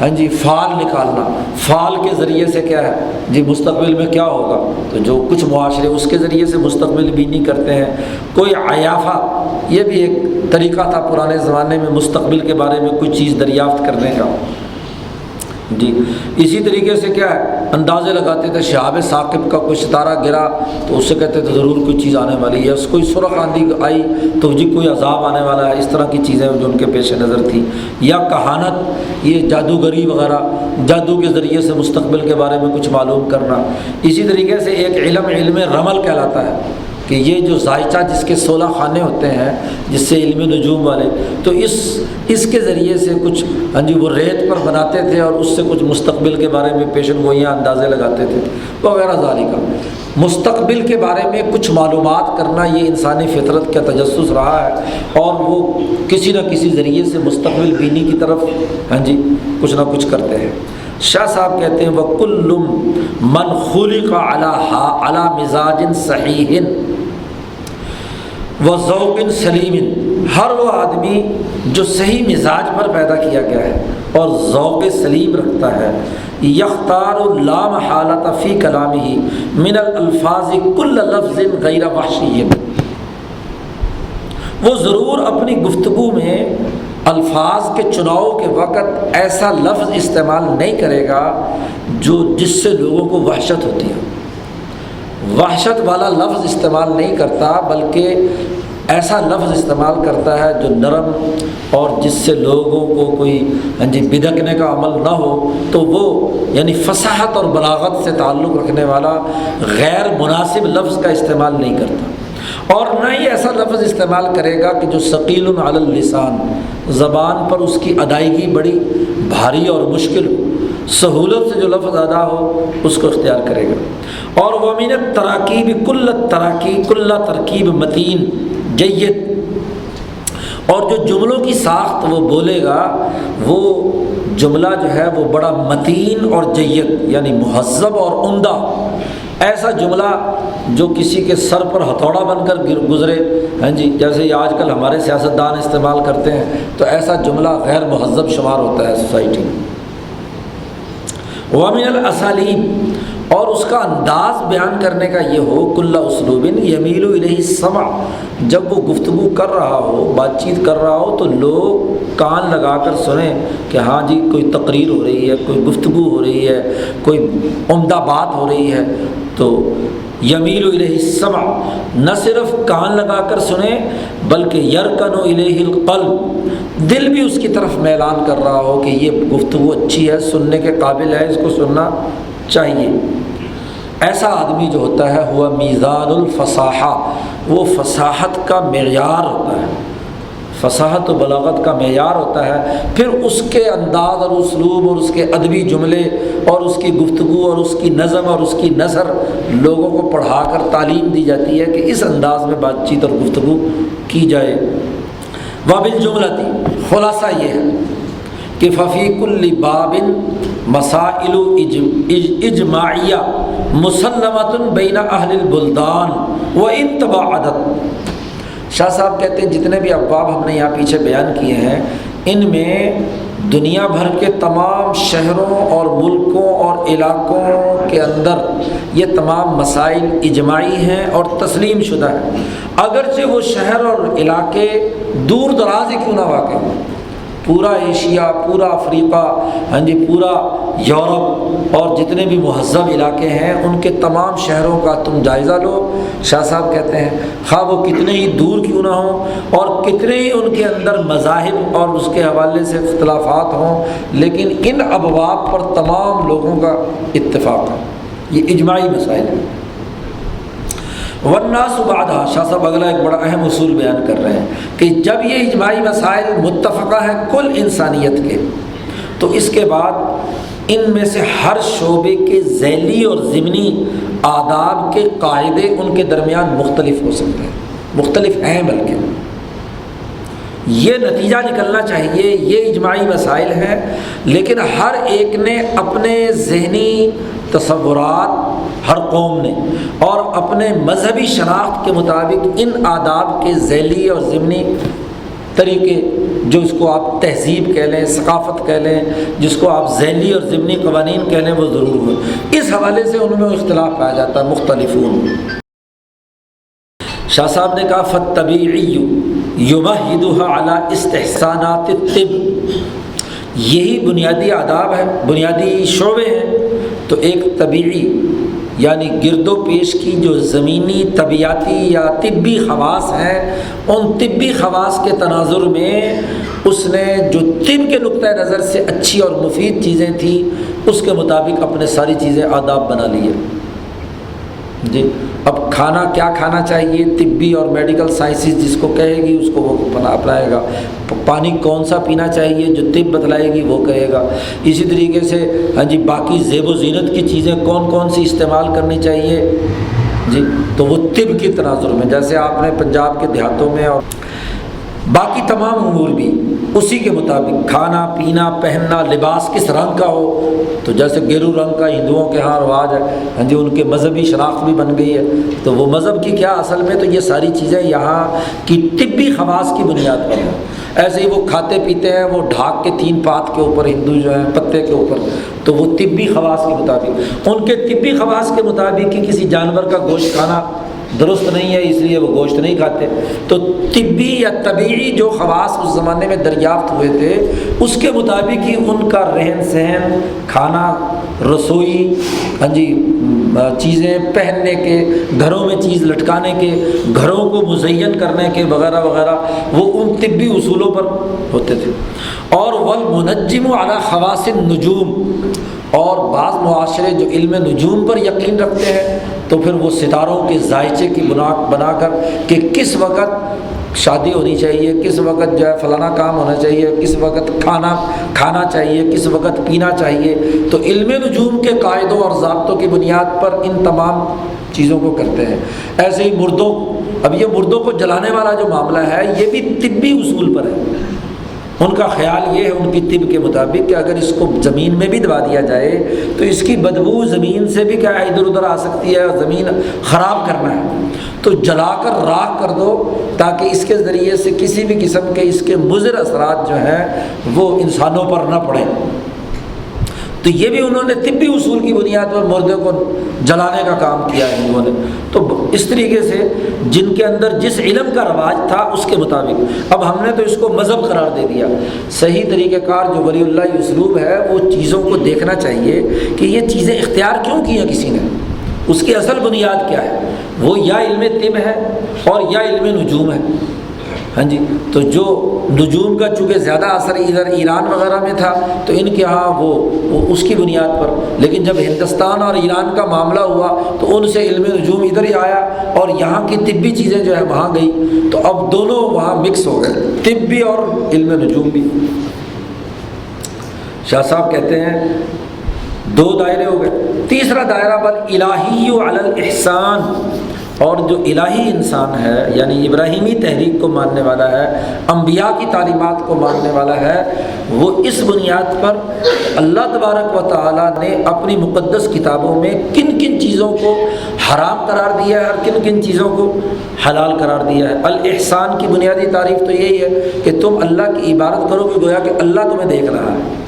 ہاں جی فال نکالنا، فال کے ذریعے سے کیا ہے جی مستقبل میں کیا ہوگا، تو جو کچھ معاشرے اس کے ذریعے سے مستقبل بینی کرتے ہیں۔ کوئی عیافہ، یہ بھی ایک طریقہ تھا پرانے زمانے میں مستقبل کے بارے میں کوئی چیز دریافت کرنے کا جی۔ اسی طریقے سے کیا ہے اندازے لگاتے تھے، شہاب ثاقب کا کوئی ستارہ گرا تو اس سے کہتے تھے ضرور کوئی چیز آنے والی ہے، کوئی سرخ آندھی آئی تو جی کوئی عذاب آنے والا ہے۔ اس طرح کی چیزیں جو ان کے پیش نظر تھی، یا کہانت، یہ جادوگری وغیرہ، جادو کے ذریعے سے مستقبل کے بارے میں کچھ معلوم کرنا۔ اسی طریقے سے ایک علم رمل کہلاتا ہے، کہ یہ جو ذائچہ جس کے 16 خانے ہوتے ہیں جس سے علم نجوم والے، تو اس کے ذریعے سے کچھ وہ ریت پر بناتے تھے اور اس سے کچھ مستقبل کے بارے میں پیشن گوئیاں اندازے لگاتے تھے وغیرہ ذالکہ۔ مستقبل کے بارے میں کچھ معلومات کرنا یہ انسانی فطرت کا تجسس رہا ہے، اور وہ کسی نہ کسی ذریعے سے مستقبل بینی کی طرف کچھ نہ کچھ کرتے ہیں۔ شاہ صاحب کہتے ہیں وَكُلُّ مَنْ خُلِقَ عَلَى مِزَاجٍ صَحِيحٍ وَذَوْقٍ سَلِيمٍ، ہر وہ آدمی جو صحیح مزاج پر پیدا کیا گیا ہے اور ذوق سلیم رکھتا ہے، يَخْتَارُ لَا مَحَالَةَ فِي كَلَامِهِ مِنَ الْأَلْفَاظِ كُلَّ لَفْظٍ غَيْرَ وَحْشِيٍّ، وہ ضرور اپنی گفتگو میں الفاظ کے چناؤ کے وقت ایسا لفظ استعمال نہیں کرے گا جس سے لوگوں کو وحشت ہوتی ہے، وحشت والا لفظ استعمال نہیں کرتا، بلکہ ایسا لفظ استعمال کرتا ہے جو نرم اور جس سے لوگوں کو کوئی بدکنے کا عمل نہ ہو، تو وہ فصاحت اور بلاغت سے تعلق رکھنے والا غیر مناسب لفظ کا استعمال نہیں کرتا، اور نہ ہی ایسا لفظ استعمال کرے گا کہ جو ثقیل علی اللسان، زبان پر اس کی ادائیگی بڑی بھاری اور مشکل ہو، سہولت سے جو لفظ ادا ہو اس کو اختیار کرے گا۔ اور وَمِنَ التَّرَاكِيبِ كُلَّ ترکیب متین جید، اور جو جملوں کی ساخت وہ بولے گا وہ جملہ جو ہے وہ بڑا متین اور جید، یعنی مہذب اور عمدہ، ایسا جملہ جو کسی کے سر پر ہتھوڑا بن کر گزرے، جیسے یہ آج کل ہمارے سیاستدان استعمال کرتے ہیں، تو ایسا جملہ غیر مہذب شمار ہوتا ہے سوسائٹی میں۔ وَمِنَ الْأَسَالِيبِ، اور اس کا انداز بیان کرنے کا یہ ہو کُلَّ أُسْلُوبٍ يَمِيلُ إِلَيْهِ السَّمْعُ، جب وہ گفتگو کر رہا ہو، بات چیت کر رہا ہو، تو لوگ کان لگا کر سنیں کہ ہاں جی کوئی تقریر ہو رہی ہے، کوئی گفتگو ہو رہی ہے، کوئی عمدہ بات ہو رہی ہے، تو یمیل الیہ السمع، نہ صرف کان لگا کر سنیں بلکہ یرکن الیہ القلب، دل بھی اس کی طرف میلان کر رہا ہو کہ یہ گفتگو اچھی ہے، سننے کے قابل ہے، اس کو سننا چاہیے۔ ایسا آدمی جو ہوتا ہے ہوا میزان الفصاحہ، وہ فصاحت کا معیار ہوتا ہے، فصاحت و بلاغت کا معیار ہوتا ہے۔ پھر اس کے انداز اور اسلوب اور اس کے ادبی جملے اور اس کی گفتگو اور اس کی نظم اور اس کی نثر لوگوں کو پڑھا کر تعلیم دی جاتی ہے کہ اس انداز میں بات چیت اور گفتگو کی جائے۔ وبالجملۃ، خلاصہ یہ ہے کہ ففی کل باب مسائل اجماعیہ مسلمۃ بین اہل البلدان وان تباعدت۔ شاہ صاحب کہتے ہیں جتنے بھی ابواب ہم نے یہاں پیچھے بیان کیے ہیں، ان میں دنیا بھر کے تمام شہروں اور ملکوں اور علاقوں کے اندر یہ تمام مسائل اجماعی ہیں اور تسلیم شدہ ہیں، اگرچہ وہ شہر اور علاقے دور دراز ہی کیوں نہ واقع ہوں۔ پورا ایشیا، پورا افریقہ، پورا یورپ اور جتنے بھی مہذب علاقے ہیں ان کے تمام شہروں کا تم جائزہ لو۔ شاہ صاحب کہتے ہیں خواہ وہ کتنے ہی دور کیوں نہ ہوں اور کتنے ہی ان کے اندر مذاہب اور اس کے حوالے سے اختلافات ہوں، لیکن ان ابواب پر تمام لوگوں کا اتفاق ہے، یہ اجماعی مسائل ہیں۔ والناس بعدها، شاہ صاحب اگلا ایک بڑا اہم اصول بیان کر رہے ہیں کہ جب یہ اجماعی مسائل متفقہ ہیں کل انسانیت کے، تو اس کے بعد ان میں سے ہر شعبے کے ذیلی اور ضمنی آداب کے قاعدے ان کے درمیان مختلف ہو سکتے ہیں، مختلف ہیں، بلکہ یہ نتیجہ نکلنا چاہیے یہ اجماعی مسائل ہیں، لیکن ہر ایک نے اپنے ذہنی تصورات، ہر قوم نے، اور اپنے مذہبی شناخت کے مطابق ان آداب کے ذیلی اور ضمنی طریقے، جو اس کو آپ تہذیب کہہ لیں، ثقافت کہہ لیں، جس کو آپ ذیلی اور ضمنی قوانین کہہ لیں، وہ ضرور ہو۔ اس حوالے سے ان میں اختلاف پایا جاتا ہے، مختلفون۔ شاہ صاحب نے کہا فالطبیعی یمہدها علی استحسانات الطب، یہی بنیادی آداب ہے، بنیادی شعبے ہیں۔ تو ایک طبیعی یعنی گرد و پیش کی جو زمینی طبیعتی یا طبی خواص ہیں، ان طبی خواص کے تناظر میں اس نے جو طب کے نقطۂ نظر سے اچھی اور مفید چیزیں تھیں اس کے مطابق اپنے ساری چیزیں آداب بنا لیے۔ جی اب کھانا کیا کھانا چاہیے، طبی اور میڈیکل سائنسز جس کو کہے گی اس کو وہ اپنائے گا، پانی کون سا پینا چاہیے جو طب بتلائے گی وہ کہے گا، اسی طریقے سے ہاں جی باقی زیب و زینت کی چیزیں کون کون سی استعمال کرنی چاہیے جی، تو وہ طب کے تناظر میں، جیسے آپ نے پنجاب کے دیہاتوں میں اور باقی تمام امور بھی اسی کے مطابق، کھانا پینا پہننا، لباس کس رنگ کا ہو، تو جیسے گیرو رنگ کا ہندوؤں کے ہاں رواج ہے ہاں جی، ان کے مذہبی شناخت بھی بن گئی ہے، تو وہ مذہب کی کیا اصل میں تو یہ ساری چیزیں یہاں کی طبی خواص کی بنیاد پر ہیں۔ ایسے ہی وہ کھاتے پیتے ہیں وہ ڈھاک کے 3 پات کے اوپر، ہندو جو ہیں پتے کے اوپر، تو وہ طبی خواص کے مطابق، ان کے طبی خواص کے مطابق کہ کسی جانور کا گوشت کھانا درست نہیں ہے اس لیے وہ گوشت نہیں کھاتے، تو طبی یا طبیعی جو خواص اس زمانے میں دریافت ہوئے تھے اس کے مطابق ہی ان کا رہن سہن، کھانا، رسوئی ہاں جی، چیزیں پہننے کے، گھروں میں چیز لٹکانے کے، گھروں کو مزین کرنے کے وغیرہ وغیرہ، وہ ان طبی اصولوں پر ہوتے تھے۔ اور والمنجم علی خواص النجوم، اور بعض معاشرے جو علم نجوم پر یقین رکھتے ہیں تو پھر وہ ستاروں کے ذائچے کی بنا کر کہ کس وقت شادی ہونی چاہیے، کس وقت جو ہے فلانا کام ہونا چاہیے، کس وقت کھانا چاہیے، کس وقت پینا چاہیے، تو علم نجوم کے قاعدوں اور ضابطوں کی بنیاد پر ان تمام چیزوں کو کرتے ہیں۔ ایسے ہی مردوں، اب یہ مردوں کو جلانے والا جو معاملہ ہے یہ بھی طبی اصول پر ہے، ان کا خیال یہ ہے ان کی طب کے مطابق کہ اگر اس کو زمین میں بھی دبا دیا جائے تو اس کی بدبو زمین سے بھی کیا ادھر ادھر آ سکتی ہے، زمین خراب کرنا ہے تو جلا کر راکھ کر دو تاکہ اس کے ذریعے سے کسی بھی قسم کے اس کے مضر اثرات جو ہیں وہ انسانوں پر نہ پڑیں۔ تو یہ بھی انہوں نے طبی اصول کی بنیاد پر مردے کو جلانے کا کام کیا ہے ہندوؤں نے۔ تو اس طریقے سے جن کے اندر جس علم کا رواج تھا اس کے مطابق، اب ہم نے تو اس کو مذہب قرار دے دیا۔ صحیح طریقہ کار جو ولی اللہ اسلوب ہے وہ چیزوں کو دیکھنا چاہیے کہ یہ چیزیں اختیار کیوں کی ہیں کسی نے، اس کی اصل بنیاد کیا ہے، وہ یا علم طب ہے اور یا علم نجوم ہے ہاں جی۔ تو جو نجوم کا چونکہ زیادہ اثر ادھر ایران وغیرہ میں تھا تو ان کے ہاں وہ اس کی بنیاد پر، لیکن جب ہندوستان اور ایران کا معاملہ ہوا تو ان سے علم نجوم ادھر ہی آیا اور یہاں کی طبی چیزیں جو ہے وہاں گئی، تو اب دونوں وہاں مکس ہو گئے، طب بھی اور علم نجوم بھی۔ شاہ صاحب کہتے ہیں 2 دائرے ہو گئے، تیسرا دائرہ بل الہی علی الاحسان، اور جو الہی انسان ہے یعنی ابراہیمی تحریک کو ماننے والا ہے، انبیاء کی تعلیمات کو ماننے والا ہے، وہ اس بنیاد پر اللہ تبارک و تعالیٰ نے اپنی مقدس کتابوں میں کن کن چیزوں کو حرام قرار دیا ہے اور کن کن چیزوں کو حلال قرار دیا ہے۔ الاحسان کی بنیادی تعریف تو یہی ہے کہ تم اللہ کی عبادت کرو کہ گویا کہ اللہ تمہیں دیکھ رہا ہے،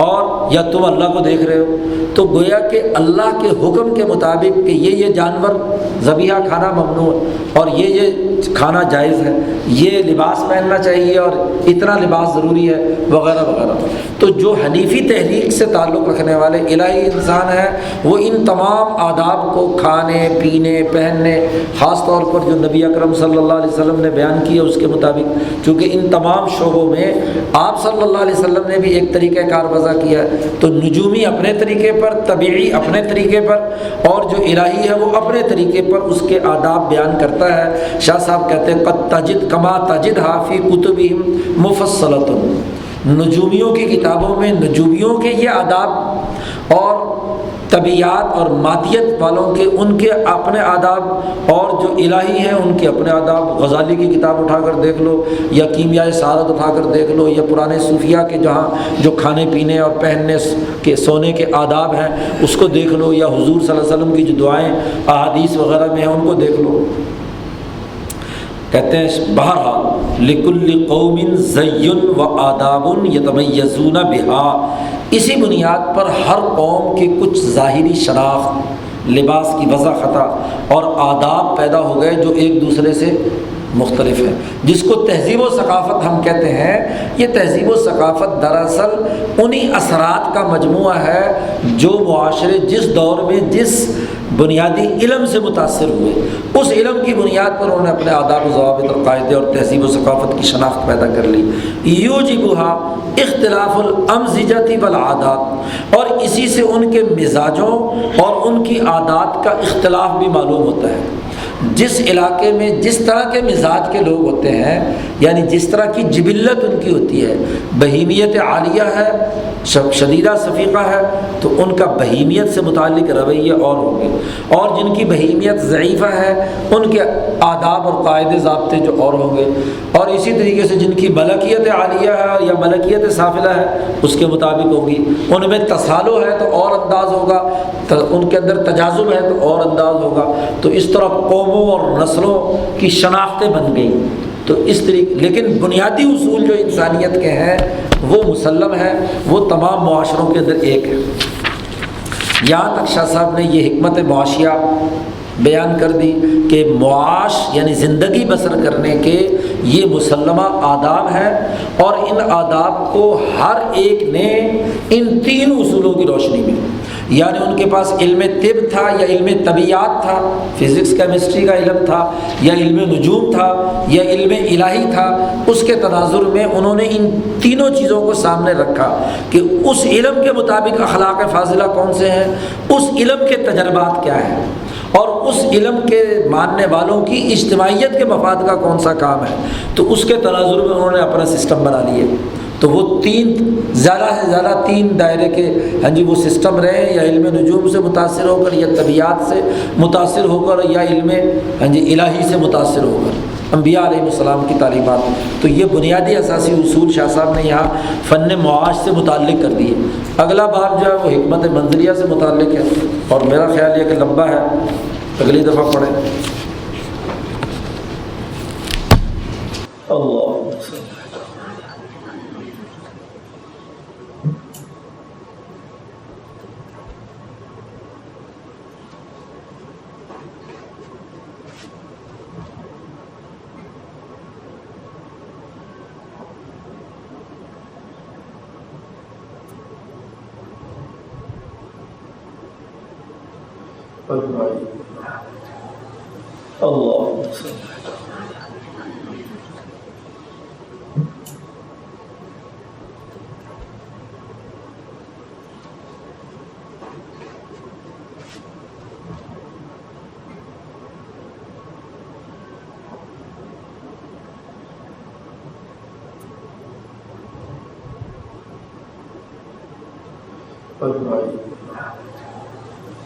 اور یا تم اللہ کو دیکھ رہے ہو، تو گویا کہ اللہ کے حکم کے مطابق کہ یہ جانور ذبیحہ کھانا ممنوع ہے اور یہ کھانا جائز ہے، یہ لباس پہننا چاہیے اور اتنا لباس ضروری ہے وغیرہ وغیرہ۔ تو جو حنیفی تحریک سے تعلق رکھنے والے الہی انسان ہیں وہ ان تمام آداب کو کھانے پینے پہننے، خاص طور پر جو نبی اکرم صلی اللہ علیہ وسلم نے بیان کیا اس کے مطابق، چونکہ ان تمام شعبوں میں آپ صلی اللہ علیہ وسلم نے بھی ایک طریقہ کار وضع کیا ہے، تو نجومی اپنے طریقے پر، طبیعی اپنے طریقے پر، اور جو الہی ہے وہ اپنے طریقے پر اس کے آداب بیان کرتا ہے۔ شاہ صاحب کہتے ہیں قد تجد کما تجدھا فی کتبہم مفصلۃ، نجومیوں کی کتابوں میں نجومیوں کے یہ آداب اور طبیعت اور مادیت والوں کے ان کے اپنے آداب، اور جو الہی ہیں ان کے اپنے آداب۔ غزالی کی کتاب اٹھا کر دیکھ لو، یا کیمیائے سعادت اٹھا کر دیکھ لو، یا پرانے صوفیہ کے جہاں جو کھانے پینے اور پہننے کے سونے کے آداب ہیں اس کو دیکھ لو، یا حضور صلی اللہ علیہ وسلم کی جو دعائیں احادیث وغیرہ میں ہیں ان کو دیکھ لو۔ کہتے ہیں بہرحال لکل قوم زی و آداب یتمیزون بہا، اسی بنیاد پر ہر قوم کی کچھ ظاہری شناخت، لباس کی وضع خطا اور آداب پیدا ہو گئے جو ایک دوسرے سے مختلف ہیں. جس کو تہذیب و ثقافت ہم کہتے ہیں، یہ تہذیب و ثقافت دراصل انہی اثرات کا مجموعہ ہے جو معاشرے جس دور میں جس بنیادی علم سے متاثر ہوئے، اس علم کی بنیاد پر انہوں نے اپنے آداب و ضوابط اور قاعدے اور تہذیب و ثقافت کی شناخت پیدا کر لی. یوجبھا اختلاف الامزجۃ والعادات، اور اسی سے ان کے مزاجوں اور ان کی عادات کا اختلاف بھی معلوم ہوتا ہے. جس علاقے میں جس طرح کے مزاج کے لوگ ہوتے ہیں، یعنی جس طرح کی جبلت ان کی ہوتی ہے، بہیمیت عالیہ ہے، شدیدہ صفیقہ ہے، تو ان کا بہیمیت سے متعلق رویے اور ہوں گے، اور جن کی بہیمیت ضعیفہ ہے ان کے آداب اور قاعدے ضابطے جو اور ہوں گے، اور اسی طریقے سے جن کی ملکیت عالیہ ہے یا ملکیت سافلہ ہے اس کے مطابق ہوگی. ان میں تسالو ہے تو اور انداز ہوگا، ان کے اندر تجاذب ہے تو اور انداز ہوگا. تو اس طرح قوموں اور نسلوں کی شناختیں بن گئی. تو اس طریقے، لیکن بنیادی اصول جو انسانیت کے ہیں وہ مسلم ہے، وہ تمام معاشروں کے اندر ایک ہے. یہاں تک شاہ صاحب نے یہ حکمت معاشیہ بیان کر دی کہ معاش یعنی زندگی بسر کرنے کے یہ مسلمہ آداب ہیں، اور ان آداب کو ہر ایک نے ان تین اصولوں کی روشنی میں، یعنی ان کے پاس علم طب تھا یا علم طبیعات تھا، فزکس کیمسٹری کا علم تھا، یا علم نجوم تھا، یا علم الہی تھا، اس کے تناظر میں انہوں نے ان تینوں چیزوں کو سامنے رکھا کہ اس علم کے مطابق اخلاق فاضلہ کون سے ہیں، اس علم کے تجربات کیا ہیں، اور اس علم کے ماننے والوں کی اجتماعیت کے مفاد کا کون سا کام ہے. تو اس کے تناظر میں انہوں نے اپنا سسٹم بنا لیے. تو وہ تین زیادہ سے زیادہ تین دائرے کے وہ سسٹم رہے، یا علم نجوم سے متاثر ہو کر، یا طبیعت سے متاثر ہو کر، یا علم الہی سے متاثر ہو کر، انبیاء علیہ السلام کی تعلیمات. تو یہ بنیادی اساسی اصول شاہ صاحب نے یہاں فن معاش سے متعلق کر دیے. اگلا باب جو ہے وہ حکمت منزلیہ سے متعلق ہے، اور میرا خیال یہ کہ لمبا ہے، اگلی دفعہ پڑھیں. اللہ